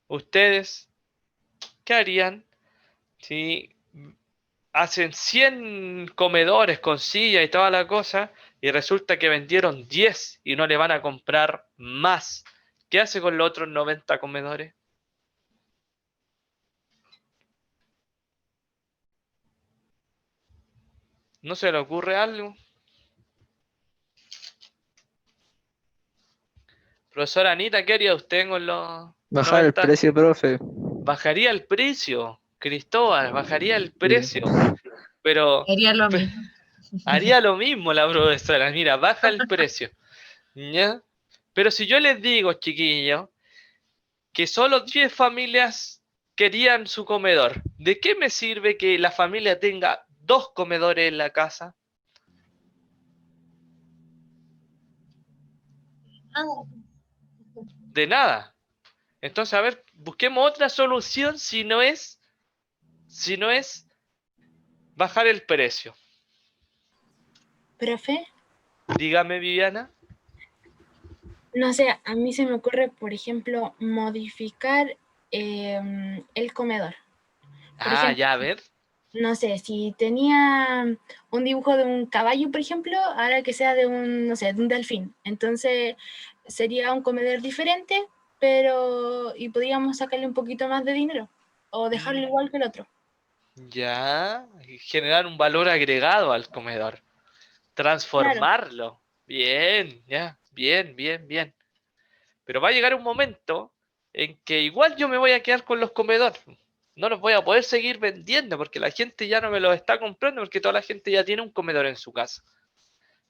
¿Ustedes qué harían si hacen 100 comedores con silla y toda la cosa y resulta que vendieron 10 y no le van a comprar más? ¿Qué hace con los otros 90 comedores? ¿No se le ocurre algo? Profesora Anita, ¿qué haría usted con los Bajar el 90? precio, profe. Bajaría el precio, Cristóbal, bajaría el Sí. precio, pero Haría lo mismo. haría lo mismo la profesora. Mira, baja el precio, ¿ya? Pero si yo les digo, chiquillos, que solo 10 familias querían su comedor, ¿de qué me sirve que la familia tenga 2 comedores en la casa? De nada. Entonces, a ver, busquemos otra solución si no es bajar el precio. Profe, Dígame, Viviana. no sé, a mí se me ocurre, por ejemplo, modificar el comedor. Por Ah, ejemplo, ya, a ver. no sé, si tenía un dibujo de un caballo, por ejemplo, ahora que sea de un, no sé, de un delfín. Entonces sería un comedor diferente, pero y podríamos sacarle un poquito más de dinero o dejarlo igual que el otro. Ya, generar un valor agregado al comedor. Claro, Transformarlo. Bien, ya, bien, bien, bien. Pero va a llegar un momento en que igual yo me voy a quedar con los comedores. No los voy a poder seguir vendiendo porque la gente ya no me los está comprando porque toda la gente ya tiene un comedor en su casa.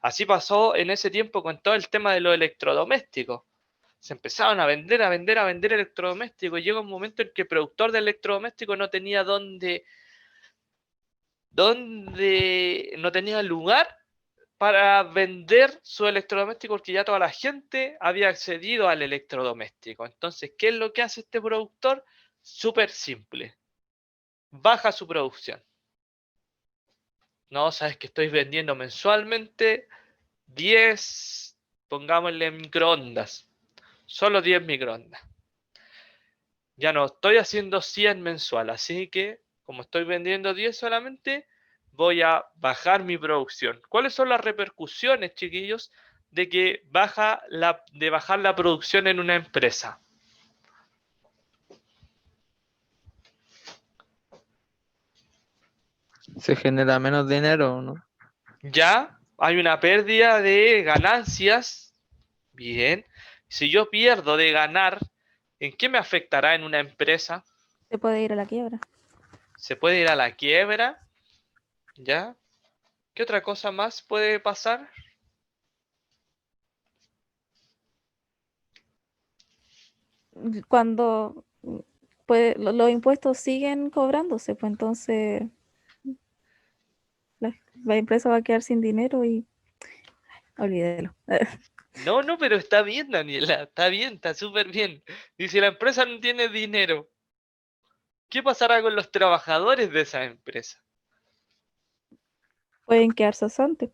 Así pasó en ese tiempo con todo el tema de los electrodomésticos. Se empezaron a vender, a vender, a vender electrodomésticos. Y llega un momento en que el productor de electrodomésticos no tenía no tenía lugar para vender su electrodoméstico porque ya toda la gente había accedido al electrodoméstico. Entonces, ¿qué es lo que hace este productor? Súper simple. Baja su producción. No, sabes que estoy vendiendo mensualmente 10, pongámosle microondas, solo 10 microondas. Ya no estoy haciendo 100 mensual, así que como estoy vendiendo 10 solamente, voy a bajar mi producción. ¿Cuáles son las repercusiones, chiquillos, de bajar la producción en una empresa? Se genera menos dinero, ¿no? Ya hay una pérdida de ganancias. Bien. Si yo pierdo de ganar, ¿en qué me afectará en una empresa? Se puede ir a la quiebra. Se puede ir a la quiebra, ¿ya? ¿Qué otra cosa más puede pasar? Cuando los impuestos siguen cobrándose, pues entonces la empresa va a quedar sin dinero y olvídelo. No, no, pero está bien, Daniela, está bien, está súper bien. Y si la empresa no tiene dinero, ¿qué pasará con los trabajadores de esa empresa? Pueden quedar cesantes.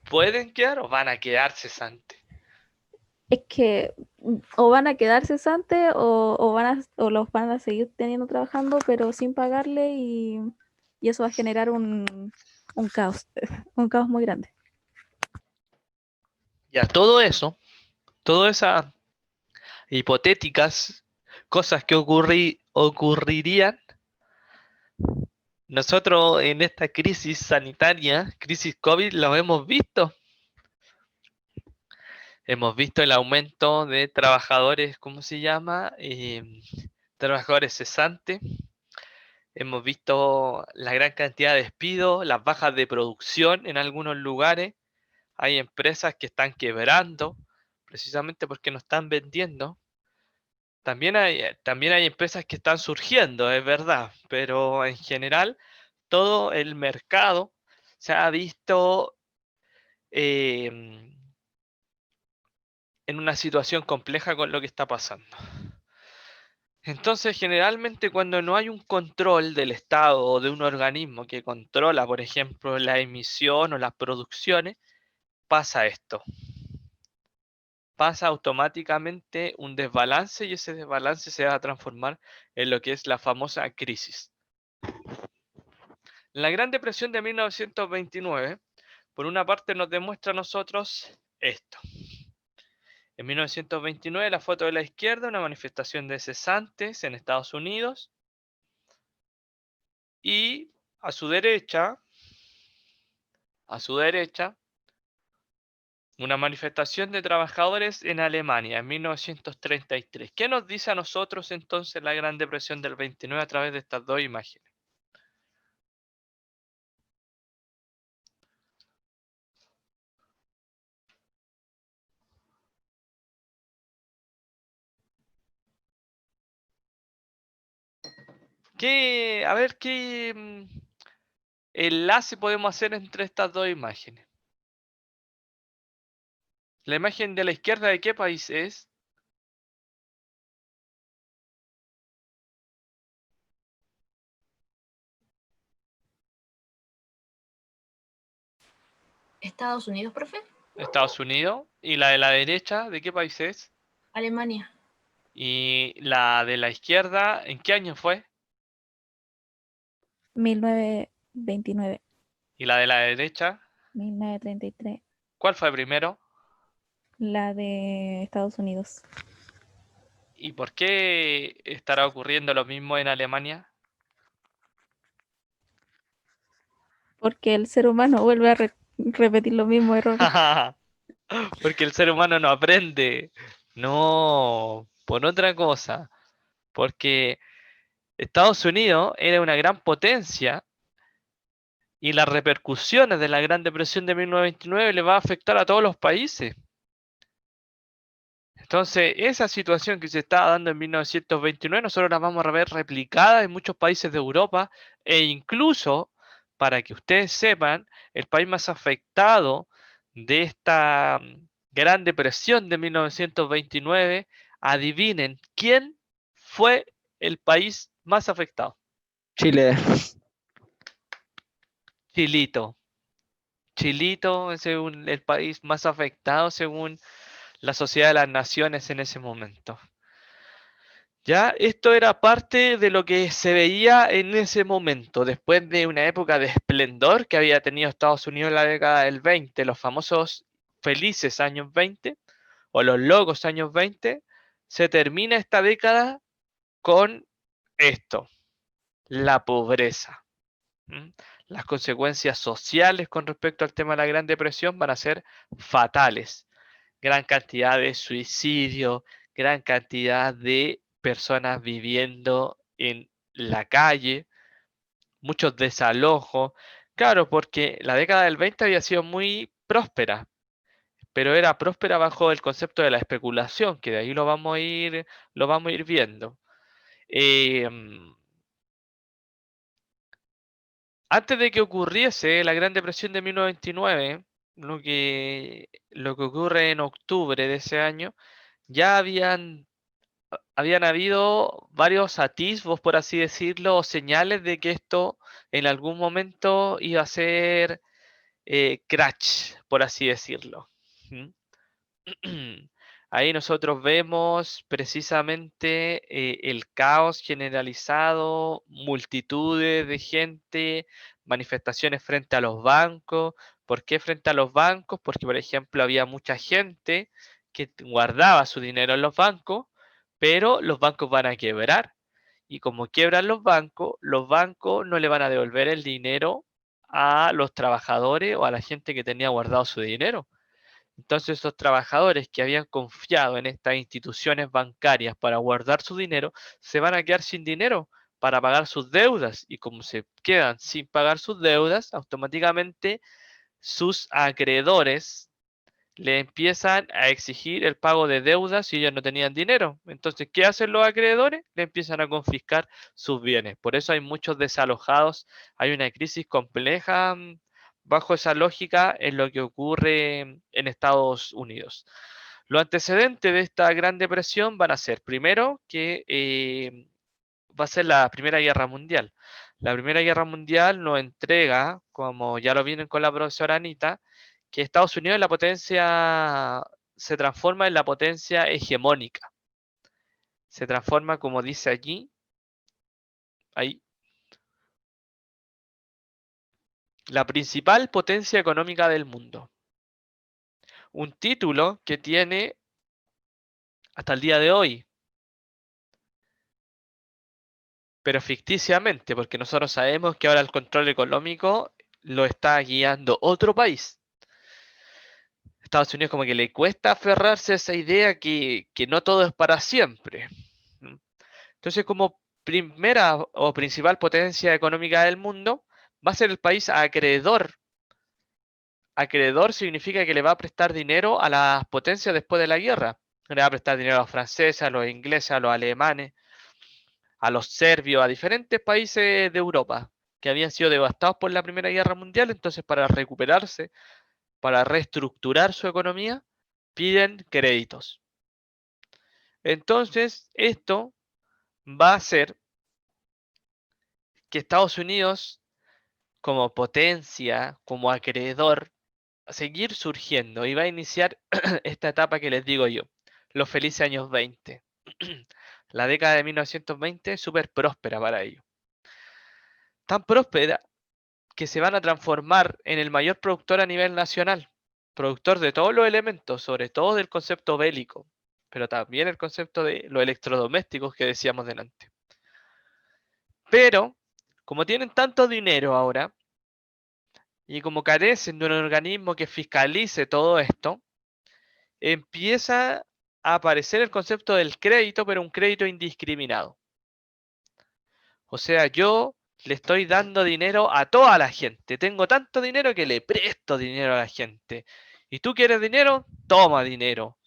¿Pueden quedar o van a quedar cesantes? Es que o van a quedar cesantes o los van a seguir teniendo trabajando, pero sin pagarle y eso va a generar un caos, un caos muy grande. Ya, todo eso, todas esas hipotéticas cosas que ocurrirían, nosotros en esta crisis sanitaria, crisis COVID, lo hemos visto. Hemos visto el aumento de trabajadores, ¿cómo se llama? Trabajadores cesantes. Hemos visto la gran cantidad de despidos, las bajas de producción en algunos lugares. Hay empresas que están quebrando precisamente porque no están vendiendo. También hay empresas que están surgiendo, es verdad, pero en general todo el mercado se ha visto em, en una situación compleja con lo que está pasando. Entonces, generalmente cuando no hay un control del Estado o de un organismo que controla, por ejemplo, la emisión o las producciones, pasa esto. Pasa automáticamente un desbalance y ese desbalance se va a transformar en lo que es la famosa crisis. La Gran Depresión de 1929, por una parte, nos demuestra a nosotros esto. En 1929, la foto de la izquierda, una manifestación de cesantes en Estados Unidos. Y a su derecha, una manifestación de trabajadores en Alemania en 1933. ¿Qué nos dice a nosotros entonces la Gran Depresión del 29 a través de estas dos imágenes? A ver, ¿qué enlace podemos hacer entre estas dos imágenes? La imagen de la izquierda, ¿de qué país es? Estados Unidos, profe. Estados Unidos. ¿Y la de la derecha, de qué país es? Alemania. Y la de la izquierda, ¿en qué año fue? 1929, Y la de la derecha, 1933, ¿cuál fue primero? la de Estados Unidos. ¿Y por qué estará ocurriendo lo mismo en Alemania? Porque el ser humano vuelve a repetir los mismos errores. Porque el ser humano no aprende. No, por otra cosa. Porque Estados Unidos era una gran potencia y las repercusiones de la Gran Depresión de 1929 le va a afectar a todos los países. Entonces, esa situación que se estaba dando en 1929, nosotros la vamos a ver replicada en muchos países de Europa e incluso, para que ustedes sepan, el país más afectado de esta Gran Depresión de 1929, adivinen, ¿quién fue el país más afectado? Chile. Chilito. Chilito es el país más afectado según la Sociedad de las Naciones en ese momento. Ya, esto era parte de lo que se veía en ese momento, después de una época de esplendor que había tenido Estados Unidos en la década del 20, los famosos felices años 20 o los locos años 20, se termina esta década con esto, la pobreza. ¿Mm? Las consecuencias sociales con respecto al tema de la Gran Depresión van a ser fatales. Gran cantidad de suicidio, gran cantidad de personas viviendo en la calle, muchos desalojos. Claro, porque la década del 20 había sido muy próspera, pero era próspera bajo el concepto de la especulación, que de ahí lo vamos a ir viendo. Antes de que ocurriese la Gran Depresión de 1929, lo que ocurre en octubre de ese año, ya habían habido varios atisbos, por así decirlo, o señales de que esto en algún momento iba a ser crash, por así decirlo. ¿Mm? Ahí nosotros vemos precisamente el caos generalizado, multitudes de gente, manifestaciones frente a los bancos. ¿Por qué frente a los bancos? Porque, por ejemplo, había mucha gente que guardaba su dinero en los bancos, pero los bancos van a quebrar. Y como quiebran los bancos no le van a devolver el dinero a los trabajadores o a la gente que tenía guardado su dinero. Entonces, esos trabajadores que habían confiado en estas instituciones bancarias para guardar su dinero, se van a quedar sin dinero para pagar sus deudas. Y como se quedan sin pagar sus deudas, automáticamente sus acreedores le empiezan a exigir el pago de deudas si ellos no tenían dinero. Entonces, ¿qué hacen los acreedores? Le empiezan a confiscar sus bienes. Por eso hay muchos desalojados, hay una crisis compleja bajo esa lógica en lo que ocurre en Estados Unidos. Los antecedentes de esta Gran Depresión van a ser, primero, que va a ser la Primera Guerra Mundial. La Primera Guerra Mundial nos entrega, como ya lo vienen con la profesora Anita, que Estados Unidos la potencia se transforma en la potencia hegemónica. Se transforma, como dice allí, ahí, la principal potencia económica del mundo. Un título que tiene hasta el día de hoy, pero ficticiamente, porque nosotros sabemos que ahora el control económico lo está guiando otro país. Estados Unidos como que le cuesta aferrarse a esa idea que no todo es para siempre. Entonces, como primera o principal potencia económica del mundo, va a ser el país acreedor. Acreedor significa que le va a prestar dinero a las potencias después de la guerra. Le va a prestar dinero a los franceses, a los ingleses, a los alemanes, a los serbios, a diferentes países de Europa que habían sido devastados por la Primera Guerra Mundial. Entonces, para recuperarse, para reestructurar su economía, piden créditos. Entonces, esto va a hacer que Estados Unidos, como potencia, como acreedor, va a seguir surgiendo y va a iniciar esta etapa que les digo yo, los felices años 20. La década de 1920 es súper próspera para ellos. Tan próspera que se van a transformar en el mayor productor a nivel nacional, productor de todos los elementos, sobre todo del concepto bélico, pero también el concepto de los electrodomésticos que decíamos delante. Pero, como tienen tanto dinero ahora, y como carecen de un organismo que fiscalice todo esto, empieza a aparecer el concepto del crédito, pero un crédito indiscriminado. O sea, yo le estoy dando dinero a toda la gente. Tengo tanto dinero que le presto dinero a la gente. ¿Y tú quieres dinero? Toma dinero.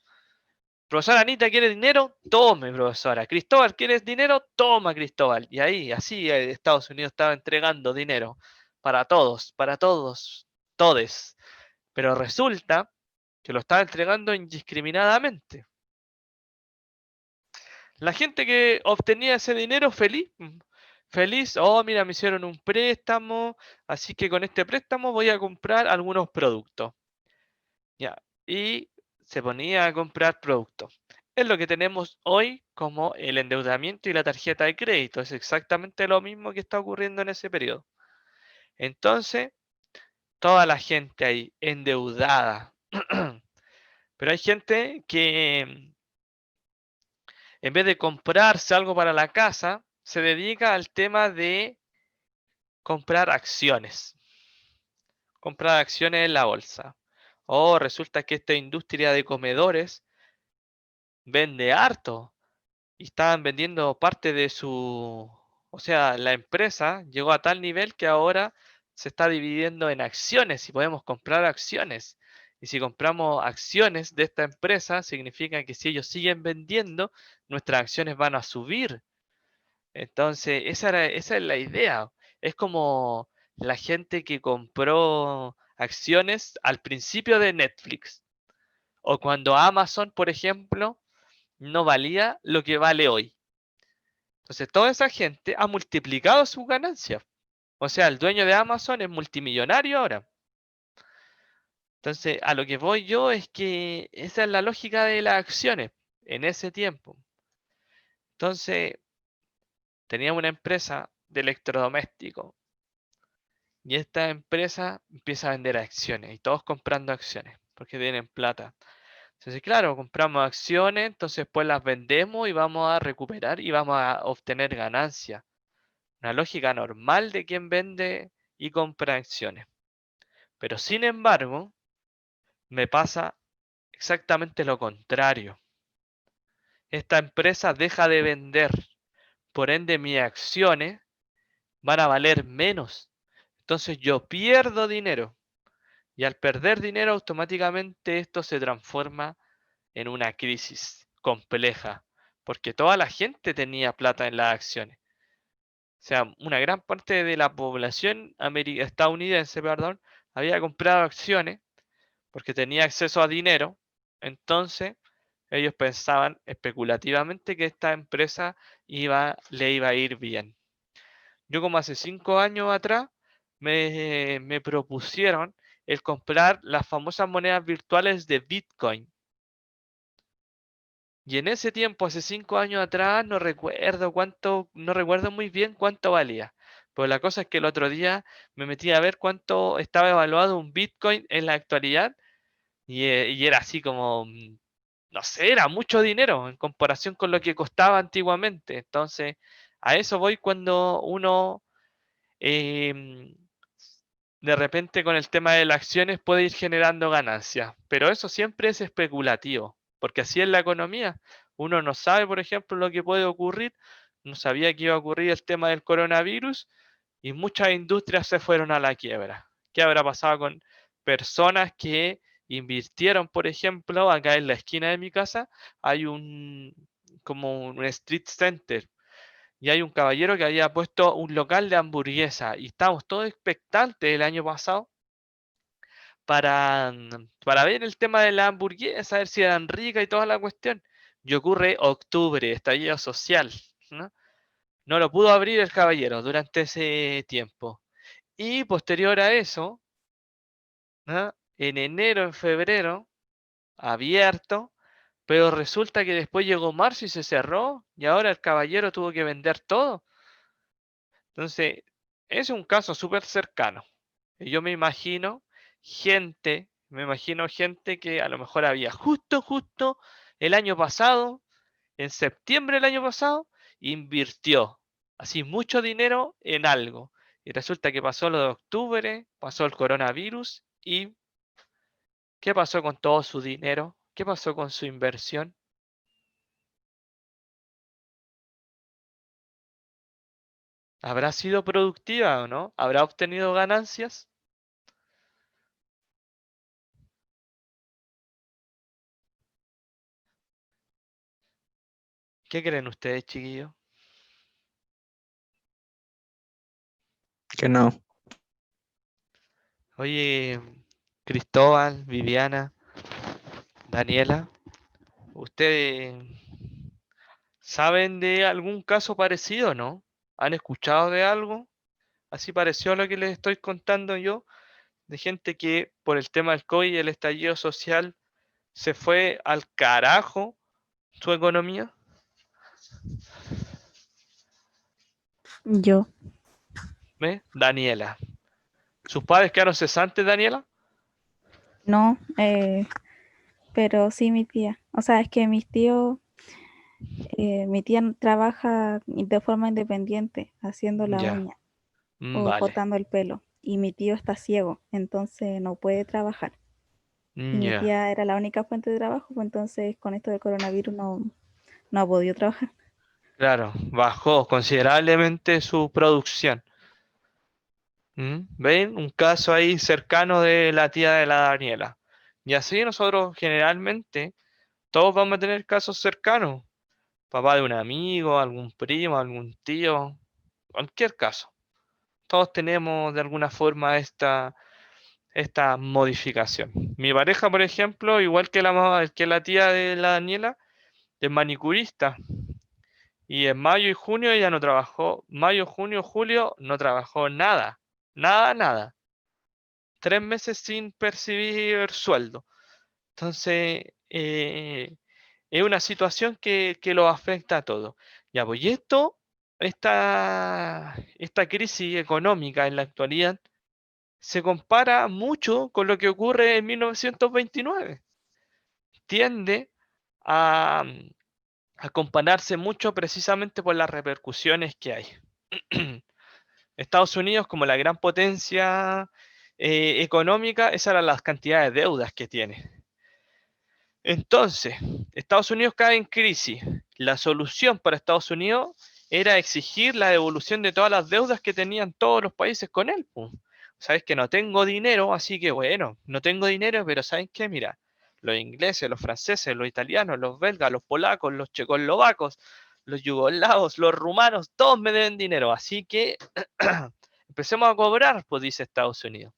Profesora Anita, ¿quiere dinero? Tome, profesora. Cristóbal, ¿quieres dinero? Toma, Cristóbal. Y ahí, así Estados Unidos estaba entregando dinero para todos, todes. Pero resulta que lo estaba entregando indiscriminadamente. La gente que obtenía ese dinero feliz, Feliz, oh, mira, me hicieron un préstamo, así que con este préstamo voy a comprar algunos productos. Ya, y se ponía a comprar productos. Es lo que tenemos hoy como el endeudamiento y la tarjeta de crédito. Es exactamente lo mismo que está ocurriendo en ese periodo. Entonces, toda la gente ahí endeudada. Pero hay gente que en vez de comprarse algo para la casa, se dedica al tema de comprar acciones. Comprar acciones en la bolsa. O resulta que esta industria de comedores vende harto y estaban vendiendo parte de su, o sea, la empresa llegó a tal nivel que ahora se está dividiendo en acciones y podemos comprar acciones. Y si compramos acciones de esta empresa, significa que si ellos siguen vendiendo, nuestras acciones van a subir. Entonces, esa es la idea. Es como la gente que compró acciones al principio de Netflix. O cuando Amazon, por ejemplo, no valía lo que vale hoy. Entonces, toda esa gente ha multiplicado sus ganancias. O sea, el dueño de Amazon es multimillonario ahora. Entonces, a lo que voy yo es que esa es la lógica de las acciones en ese tiempo. Entonces, teníamos una empresa de electrodomésticos y esta empresa empieza a vender acciones y todos comprando acciones porque tienen plata. Entonces, claro, compramos acciones, entonces después las vendemos y vamos a recuperar y vamos a obtener ganancias. Una lógica normal de quien vende y compra acciones. Pero sin embargo, me pasa exactamente lo contrario. Esta empresa deja de vender, por ende mis acciones van a valer menos. Entonces yo pierdo dinero y al perder dinero automáticamente esto se transforma en una crisis compleja porque toda la gente tenía plata en las acciones. O sea, una gran parte de la población estadounidense, perdón, había comprado acciones porque tenía acceso a dinero. Entonces, ellos pensaban especulativamente que esta empresa le iba a ir bien. Yo como hace 5 años atrás me propusieron el comprar las famosas monedas virtuales de Bitcoin. Y en ese tiempo, hace 5 años atrás, no recuerdo muy bien cuánto valía. Pero la cosa es que el otro día me metí a ver cuánto estaba evaluado un Bitcoin en la actualidad y era así como, no sé, era mucho dinero en comparación con lo que costaba antiguamente. Entonces, a eso voy cuando uno em, de repente con el tema de las acciones puede ir generando ganancias, pero eso siempre es especulativo, porque así es la economía. Uno no sabe, por ejemplo, lo que puede ocurrir. No sabía que iba a ocurrir el tema del coronavirus y muchas industrias se fueron a la quiebra. ¿Qué habrá pasado con personas que invirtieron, por ejemplo, acá en la esquina de mi casa hay como un street center y hay un caballero que había puesto un local de hamburguesa y estábamos todos expectantes el año pasado para ver el tema de la hamburguesa, a ver si eran ricas y toda la cuestión. Y ocurre octubre, estallido social, ¿no? No lo pudo abrir el caballero durante ese tiempo. Y posterior a eso, ¿no? En enero, en febrero, abierto, pero resulta que después llegó marzo y se cerró y ahora el caballero tuvo que vender todo. Entonces, es un caso súper cercano. Y yo me imagino gente que a lo mejor había justo el año pasado, en septiembre del año pasado, invirtió así mucho dinero en algo. Y resulta que pasó lo de octubre, pasó el coronavirus y ¿qué pasó con todo su dinero? ¿Qué pasó con su inversión? ¿Habrá sido productiva o no? ¿Habrá obtenido ganancias? ¿Qué creen ustedes, chiquillos? Que no. Oye, Cristóbal, Viviana, Daniela, ¿ustedes saben de algún caso parecido, no? ¿Han escuchado de algo? Así pareció a lo que les estoy contando yo, de gente que por el tema del COVID y el estallido social se fue al carajo su economía. Yo, ¿Ve? Daniela. ¿Sus padres quedaron cesantes, Daniela? no, pero sí mi tía. O sea, es que mi tía trabaja de forma independiente, haciendo la Ya, uña o vale. cortando el pelo. Y mi tío está ciego, entonces no puede trabajar. Y mi Ya, tía era la única fuente de trabajo, pues entonces con esto del coronavirus no ha podido trabajar. claro, bajó considerablemente su producción. ¿Ven? Un caso ahí cercano de la tía de la Daniela. Y así nosotros generalmente todos vamos a tener casos cercanos. Papá de un amigo, algún primo, algún tío, cualquier caso. Todos tenemos de alguna forma esta modificación. Mi pareja, por ejemplo, igual que que la tía de la Daniela, es manicurista. Y en mayo y junio ella no trabajó. Mayo, junio, julio no trabajó nada. Nada, nada. 3 meses sin percibir sueldo. Entonces, es una situación que lo afecta a todos. Ya, pues, y esta crisis económica en la actualidad se compara mucho con lo que ocurre en 1929. Tiende a, a compararse mucho precisamente por las repercusiones que hay. Estados Unidos, como la gran potencia económica, esas eran las cantidades de deudas que tiene. Entonces, Estados Unidos cae en crisis. La solución para Estados Unidos era exigir la devolución de todas las deudas que tenían todos los países con él, po. Sabes que no tengo dinero, así que bueno, no tengo dinero, pero ¿saben qué? Mira, los ingleses, los franceses, los italianos, los belgas, los polacos, los checoslovacos, los yugoslavos, los rumanos, todos me deben dinero, así que empecemos a cobrar, pues dice Estados Unidos.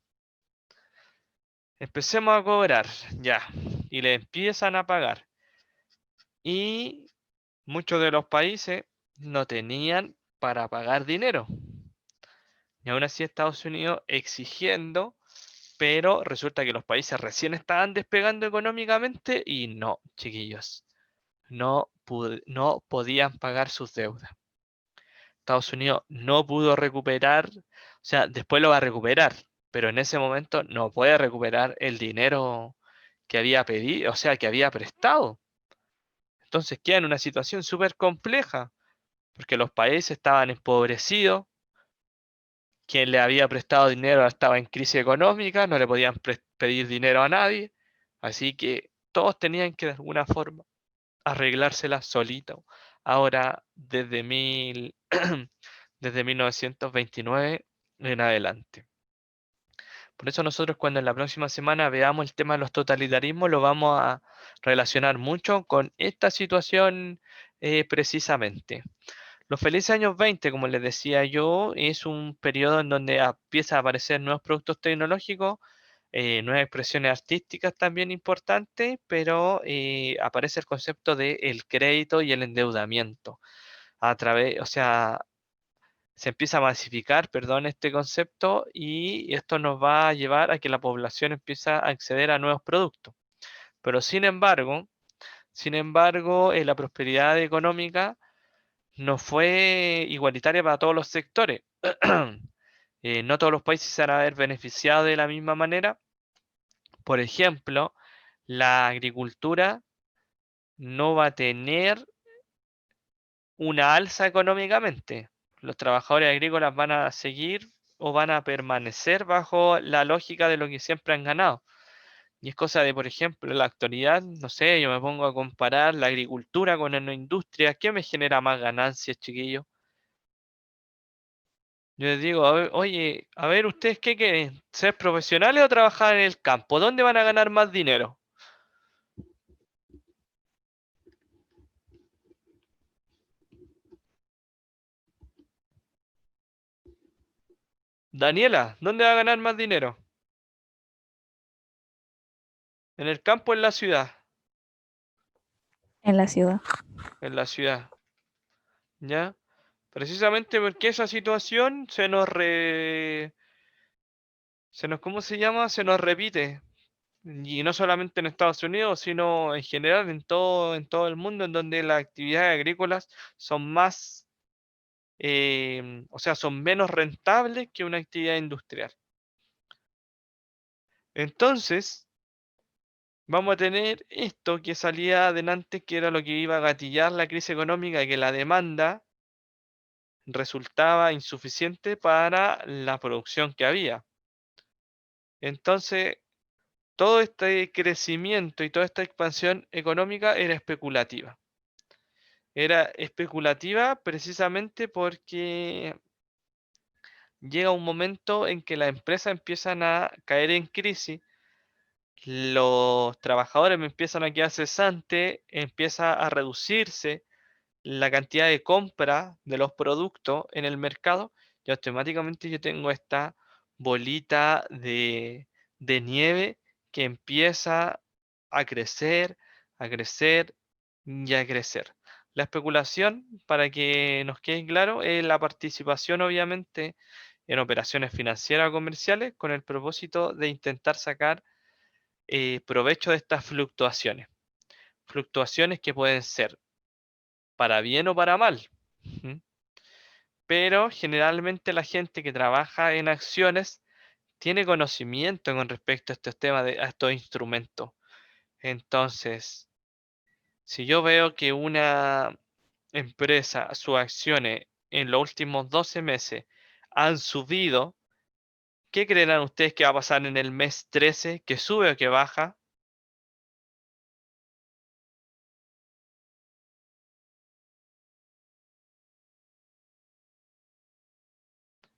Empecemos a cobrar, ya. Y le empiezan a pagar. Y muchos de los países no tenían para pagar dinero. Y aún así Estados Unidos exigiendo, pero resulta que los países recién estaban despegando económicamente y no, chiquillos, no podían pagar sus deudas. Estados Unidos no pudo recuperar, o sea, después lo va a recuperar, pero en ese momento no puede recuperar el dinero que había pedido, o sea, que había prestado. Entonces queda en una situación súper compleja, porque los países estaban empobrecidos, quien le había prestado dinero estaba en crisis económica, no le podían pedir dinero a nadie, así que todos tenían que de alguna forma arreglársela solito. Ahora, desde 1929 en adelante. Por eso nosotros cuando en la próxima semana veamos el tema de los totalitarismos, lo vamos a relacionar mucho con esta situación precisamente. Los felices años 20, como les decía yo, es un periodo en donde empiezan a aparecer nuevos productos tecnológicos, nuevas expresiones artísticas también importantes, pero aparece el concepto del crédito y el endeudamiento. A través, o sea, se empieza a masificar, perdón, este concepto y esto nos va a llevar a que la población empiece a acceder a nuevos productos. Pero sin embargo, la prosperidad económica no fue igualitaria para todos los sectores. No todos los países se van a ver beneficiados de la misma manera. Por ejemplo, la agricultura no va a tener una alza económicamente. Los trabajadores agrícolas van a seguir o van a permanecer bajo la lógica de lo que siempre han ganado. Y es cosa de, por ejemplo, en la actualidad, no sé, yo me pongo a comparar la agricultura con la industria. ¿Qué me genera más ganancias, chiquillos? Yo les digo, oye, a ver, ¿ustedes qué quieren? ¿Ser profesionales o trabajar en el campo? ¿Dónde van a ganar más dinero? Daniela, ¿dónde va a ganar más dinero? ¿En el campo o en la ciudad? En la ciudad. En la ciudad, ¿ya? Precisamente porque esa situación ¿cómo se llama? Se nos repite. Y no solamente en Estados Unidos, sino en general en todo el mundo, en donde las actividades agrícolas son más, o sea, son menos rentables que una actividad industrial. Entonces, vamos a tener esto que salía adelante, que era lo que iba a gatillar la crisis económica, que la demanda resultaba insuficiente para la producción que había. Entonces, todo este crecimiento y toda esta expansión económica era especulativa. Era especulativa precisamente porque llega un momento en que las empresas empiezan a caer en crisis, los trabajadores empiezan a quedar cesantes, empieza a reducirse la cantidad de compra de los productos en el mercado y automáticamente yo tengo esta bolita de nieve que empieza a crecer y a crecer. La especulación, para que nos quede claro, es la participación obviamente en operaciones financieras o comerciales con el propósito de intentar sacar provecho de estas fluctuaciones. Fluctuaciones que pueden ser para bien o para mal. ¿Mm? Pero generalmente la gente que trabaja en acciones tiene conocimiento con respecto a estos temas, a estos instrumentos. Entonces, si yo veo que una empresa, sus acciones en los últimos 12 meses han subido, ¿qué creerán ustedes que va a pasar en el mes 13? ¿Que sube o que baja?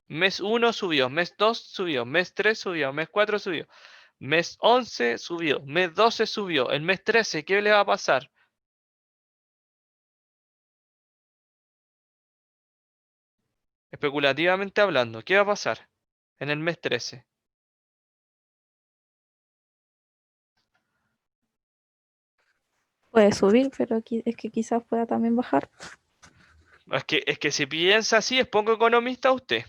Mes 1 subió, mes 2 subió, mes 3 subió, mes 4 subió, mes 11 subió, mes 12 subió, el mes 13, ¿qué le va a pasar? Especulativamente hablando, ¿qué va a pasar en el mes 13? Puede subir, pero es que quizás pueda también bajar. Es que si piensa así, es poco economista usted.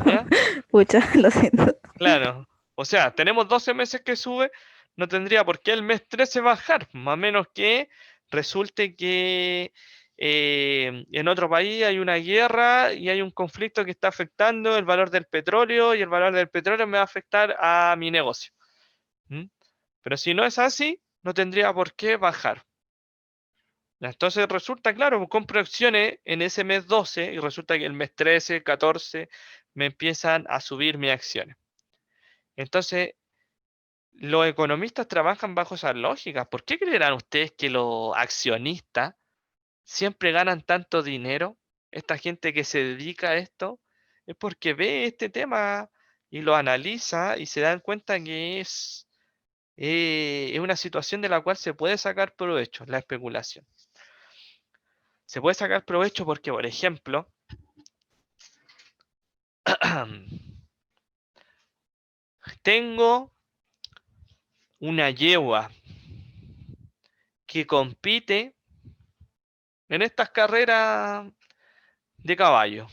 ¿Ya? Pucha, lo siento. Claro. O sea, tenemos 12 meses que sube, no tendría por qué el mes 13 bajar, más o menos que resulte que en otro país hay una guerra y hay un conflicto que está afectando el valor del petróleo y el valor del petróleo me va a afectar a mi negocio. ¿Mm? Pero si no es así, no tendría por qué bajar. Entonces resulta, claro, compro acciones en ese mes 12 y resulta que el mes 13, 14 me empiezan a subir mis acciones. Entonces, los economistas trabajan bajo esas lógicas. ¿Por qué creerán ustedes que los accionistas siempre ganan tanto dinero? Esta gente que se dedica a esto es porque ve este tema y lo analiza y se dan cuenta que es una situación de la cual se puede sacar provecho, la especulación. Se puede sacar provecho porque, por ejemplo, tengo una yegua que compite en estas carreras de caballo.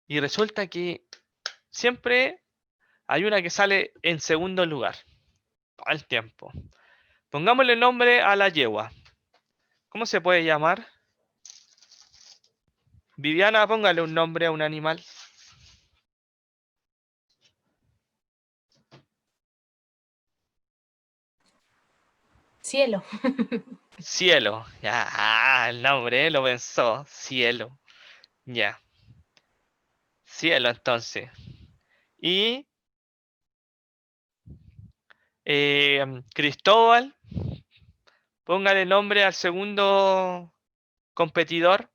Y resulta que siempre hay una que sale en segundo lugar. Todo el tiempo. Pongámosle nombre a la yegua. ¿Cómo se puede llamar? Viviana, póngale un nombre a un animal. Cielo. Cielo. Ya, el nombre, lo pensó. Cielo. Ya. Cielo, entonces. Y Cristóbal, póngale nombre al segundo competidor.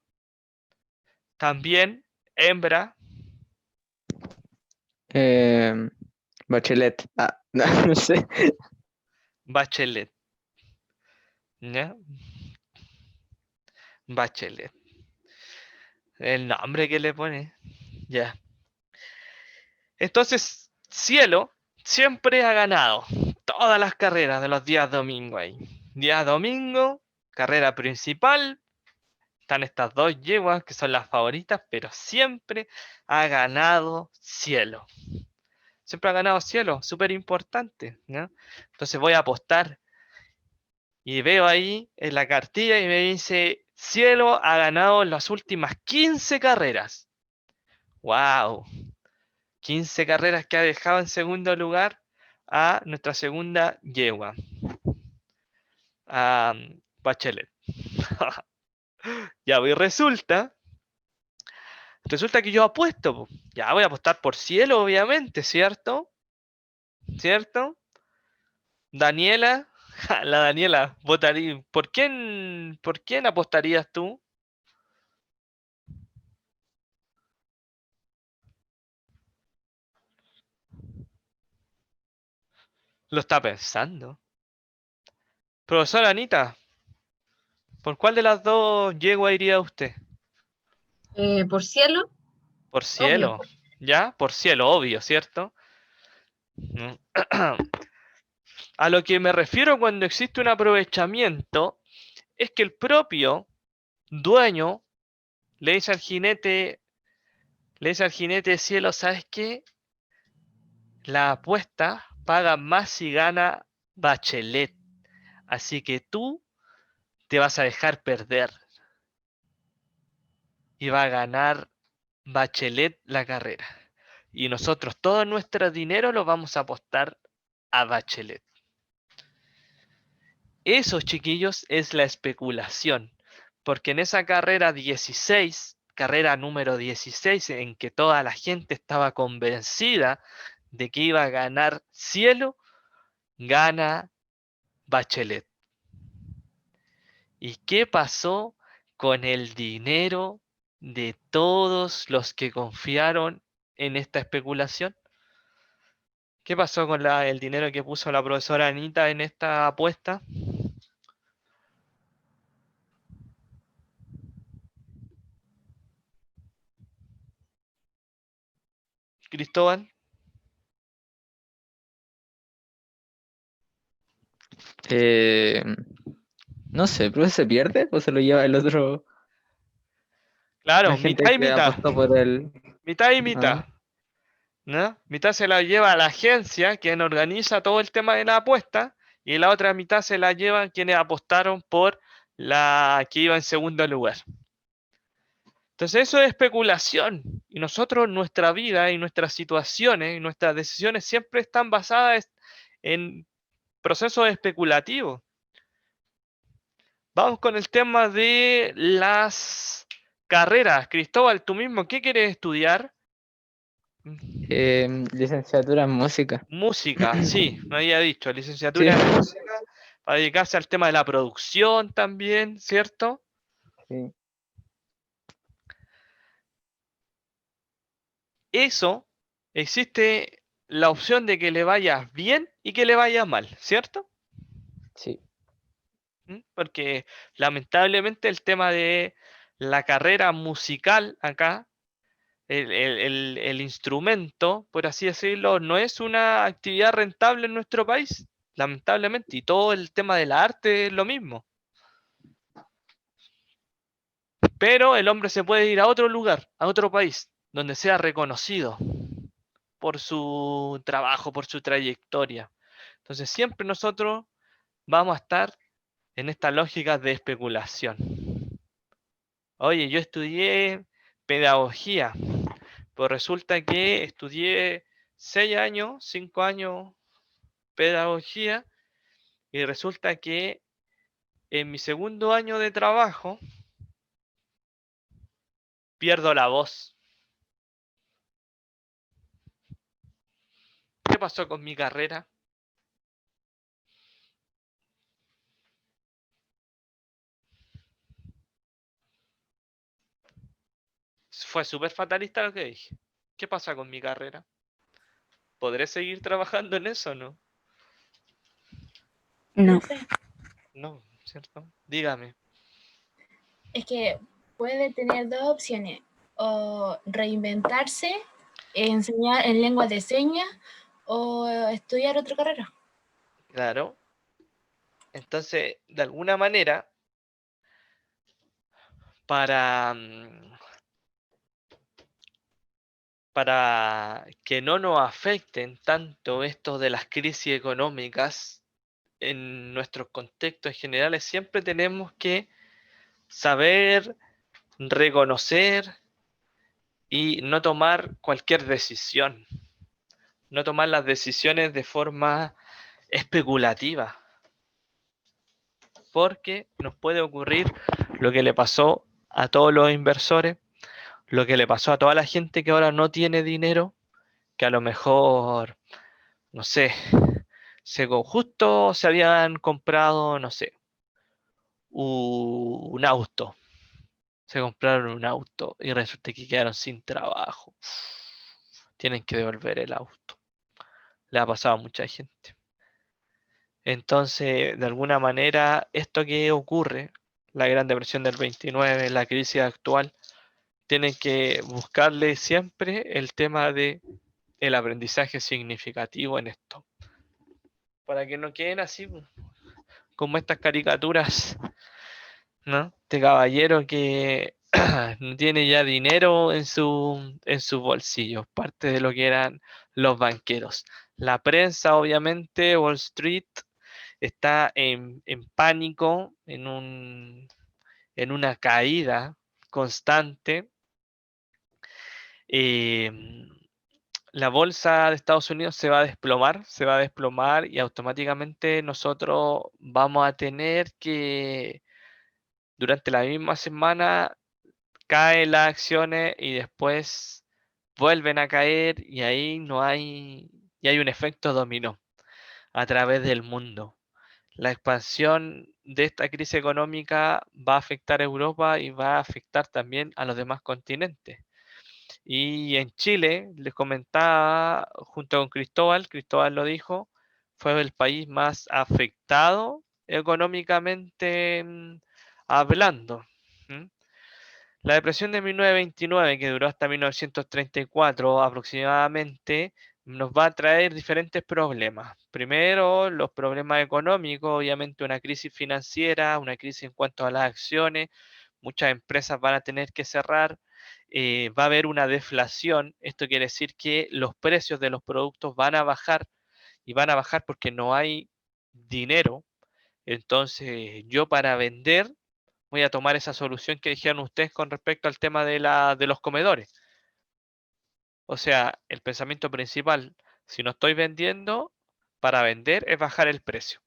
También hembra. Bachelet. Ah, no, no sé. Bachelet. ¿Ya? Bachelet. El nombre que le pone. Ya. Entonces, Cielo siempre ha ganado todas las carreras de los días domingo ahí. Día domingo, carrera principal, están estas dos yeguas que son las favoritas, pero siempre ha ganado Cielo. Siempre ha ganado Cielo, súper importante, ¿no? Entonces voy a apostar y veo ahí en la cartilla y me dice, Cielo ha ganado las últimas 15 carreras. ¡Wow! 15 carreras que ha dejado en segundo lugar a nuestra segunda yegua, a Bachelet. Ya, y resulta que yo apuesto, po. Ya voy a apostar por Cielo, obviamente, ¿cierto? ¿Cierto? Daniela, la Daniela, votaría. Por quién apostarías tú? Lo está pensando. Profesora Anita, ¿por cuál de las dos yegua iría usted? Por cielo, Por obvio. Cielo, ¿ya? Por Cielo, obvio, ¿cierto? ¿No? A lo que me refiero cuando existe un aprovechamiento es que el propio dueño le dice al jinete, Cielo, ¿sabes qué? La apuesta paga más si gana Bachelet, así que tú te vas a dejar perder y va a ganar Bachelet la carrera. Y nosotros todo nuestro dinero lo vamos a apostar a Bachelet. Eso, chiquillos, es la especulación. Porque en esa carrera 16, carrera número 16, en que toda la gente estaba convencida de que iba a ganar Cielo, gana Bachelet. ¿Y qué pasó con el dinero de todos los que confiaron en esta especulación? ¿Qué pasó con el dinero que puso la profesora Anita en esta apuesta? Cristóbal, Eh, no sé, ¿pero se pierde o se lo lleva el otro, la claro, gente mitad y que mitad, apostó por el... mitad y Ah, mitad, ¿no? Mitad se la lleva a la agencia, quien organiza todo el tema de la apuesta, y la otra mitad se la llevan quienes apostaron por la que iba en segundo lugar. Entonces eso es especulación, y nosotros, nuestra vida y nuestras situaciones y nuestras decisiones siempre están basadas en procesos especulativos. Vamos con el tema de las carreras. Cristóbal, tú mismo, ¿qué quieres estudiar? licenciatura en música. Música, sí, me había dicho, Sí, licenciatura en música, para dedicarse al tema de la producción también, ¿cierto? sí. Eso, existe la opción de que le vaya bien y que le vaya mal, ¿cierto? Sí. Porque lamentablemente el tema de la carrera musical acá, el instrumento, por así decirlo, no es una actividad rentable en nuestro país, lamentablemente, y todo el tema del arte es lo mismo. Pero el hombre se puede ir a otro lugar, a otro país, donde sea reconocido por su trabajo, por su trayectoria. Entonces siempre nosotros vamos a estar en esta lógica de especulación. Oye, yo estudié pedagogía, pues resulta que estudié 6 años, 5 años pedagogía, y resulta que en mi segundo año de trabajo pierdo la voz. ¿Qué pasó con mi carrera? Fue súper fatalista lo que dije. ¿Qué pasa con mi carrera? ¿Podré seguir trabajando en eso o no? No. Profe, No, ¿cierto? Dígame. es que puede tener dos opciones, o reinventarse, enseñar en lengua de señas, o estudiar otra carrera. Claro. Entonces, de alguna manera, para, para que no nos afecten tanto esto de las crisis económicas en nuestros contextos generales, siempre tenemos que saber reconocer y no tomar cualquier decisión, no tomar las decisiones de forma especulativa, porque nos puede ocurrir lo que le pasó a todos los inversores, lo que le pasó a toda la gente que ahora no tiene dinero, que a lo mejor, no sé, justo se habían comprado, no sé, un auto. Se compraron un auto y resulta que quedaron sin trabajo. Tienen que devolver el auto. Le ha pasado a mucha gente. Entonces, de alguna manera, esto que ocurre, la Gran Depresión del 29, la crisis actual, tienen que buscarle siempre el tema de el aprendizaje significativo en esto. Para que no queden así como estas caricaturas, ¿no? De caballero que no tiene ya dinero en sus bolsillos, parte de lo que eran los banqueros. La prensa, obviamente, Wall Street, está en pánico, en una caída constante. La bolsa de Estados Unidos se va a desplomar y automáticamente nosotros vamos a tener que, durante la misma semana, caen las acciones y después vuelven a caer y ahí y hay un efecto dominó a través del mundo. La expansión de esta crisis económica va a afectar a Europa y va a afectar también a los demás continentes. Y en Chile, les comentaba junto con Cristóbal lo dijo, fue el país más afectado económicamente hablando. ¿Mm? La depresión de 1929, que duró hasta 1934 aproximadamente, nos va a traer diferentes problemas. Primero, los problemas económicos, obviamente una crisis financiera, una crisis en cuanto a las acciones, muchas empresas van a tener que cerrar, va a haber una deflación, esto quiere decir que los precios de los productos van a bajar y van a bajar porque no hay dinero. Entonces, yo para vender voy a tomar esa solución que dijeron ustedes con respecto al tema de los comedores. O sea, el pensamiento principal, si no estoy vendiendo, para vender es bajar el precio.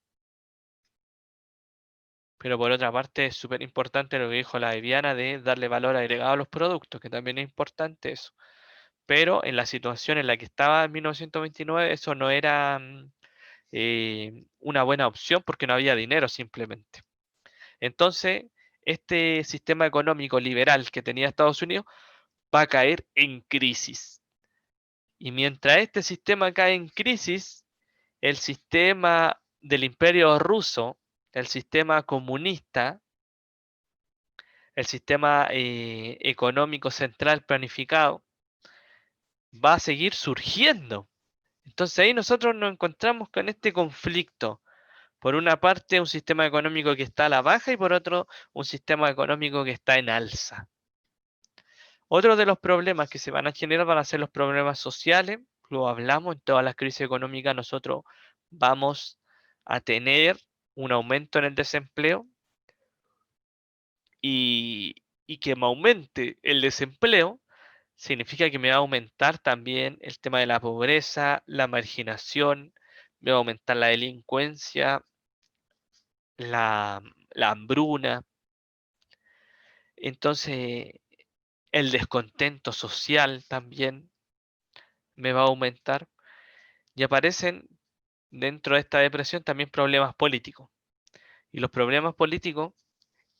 Pero por otra parte es súper importante lo que dijo la Viviana de darle valor agregado a los productos, que también es importante eso. Pero en la situación en la que estaba en 1929, eso no era una buena opción porque no había dinero simplemente. Entonces, este sistema económico liberal que tenía Estados Unidos va a caer en crisis. Y mientras este sistema cae en crisis, el sistema del imperio ruso, el sistema comunista, el sistema económico central planificado, va a seguir surgiendo. Entonces ahí nosotros nos encontramos con este conflicto. Por una parte, un sistema económico que está a la baja y por otro, un sistema económico que está en alza. Otro de los problemas que se van a generar van a ser los problemas sociales. Lo hablamos en todas las crisis económicas. Nosotros vamos a tener un aumento en el desempleo y que me aumente el desempleo significa que me va a aumentar también el tema de la pobreza, la marginación, me va a aumentar la delincuencia, la hambruna. Entonces, el descontento social también me va a aumentar y aparecen dentro de esta depresión también problemas políticos. Y los problemas políticos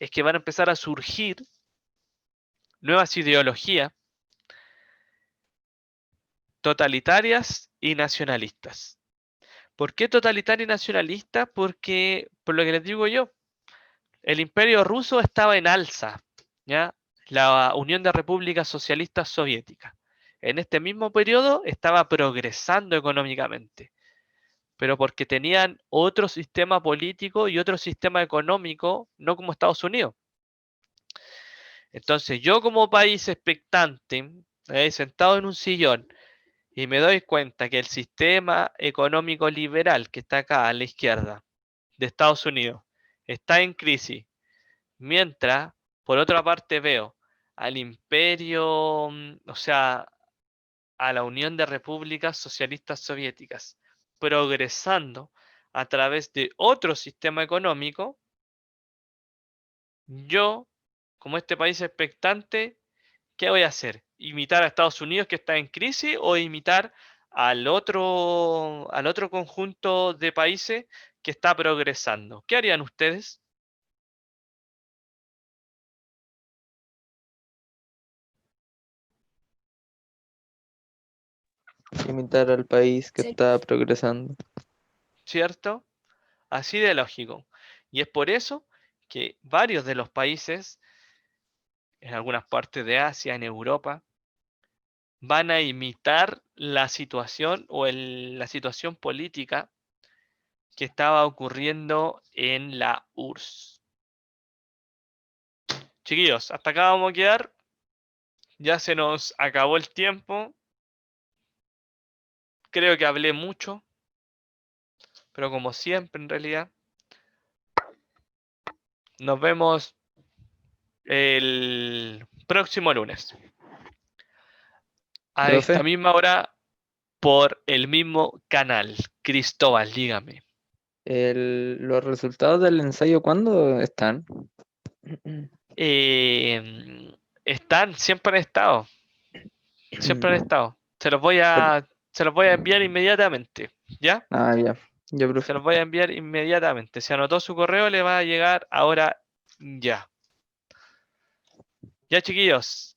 es que van a empezar a surgir nuevas ideologías totalitarias y nacionalistas. ¿Por qué totalitaria y nacionalista? Porque, por lo que les digo yo, el imperio ruso estaba en alza, ¿ya? La Unión de Repúblicas Socialistas Soviéticas. En este mismo periodo estaba progresando económicamente, pero porque tenían otro sistema político y otro sistema económico, no como Estados Unidos. Entonces, yo como país expectante, sentado en un sillón, y me doy cuenta que el sistema económico liberal que está acá a la izquierda de Estados Unidos está en crisis, mientras, por otra parte, veo al imperio, o sea, a la Unión de Repúblicas Socialistas Soviéticas progresando a través de otro sistema económico, yo, como este país expectante, ¿qué voy a hacer? ¿Imitar a Estados Unidos que está en crisis o imitar al otro conjunto de países que está progresando? ¿Qué harían ustedes? Imitar al país que Sí. está progresando. ¿Cierto? Así de lógico. Y es por eso que varios de los países, en algunas partes de Asia, en Europa, van a imitar la situación o la situación política que estaba ocurriendo en la URSS. Chiquillos, hasta acá vamos a quedar. Ya se nos acabó el tiempo. Creo que hablé mucho, pero como siempre en realidad. Nos vemos el próximo lunes. A esta Profe, misma hora por el mismo canal. Cristóbal, dígame. los resultados del ensayo, ¿cuándo están? Están, siempre han estado. Siempre han estado. Se los voy a enviar inmediatamente. ¿Ya? Ah, ya. Ya, Se profe. los voy a enviar inmediatamente. Si anotó su correo, le va a llegar ahora ya. Ya, chiquillos.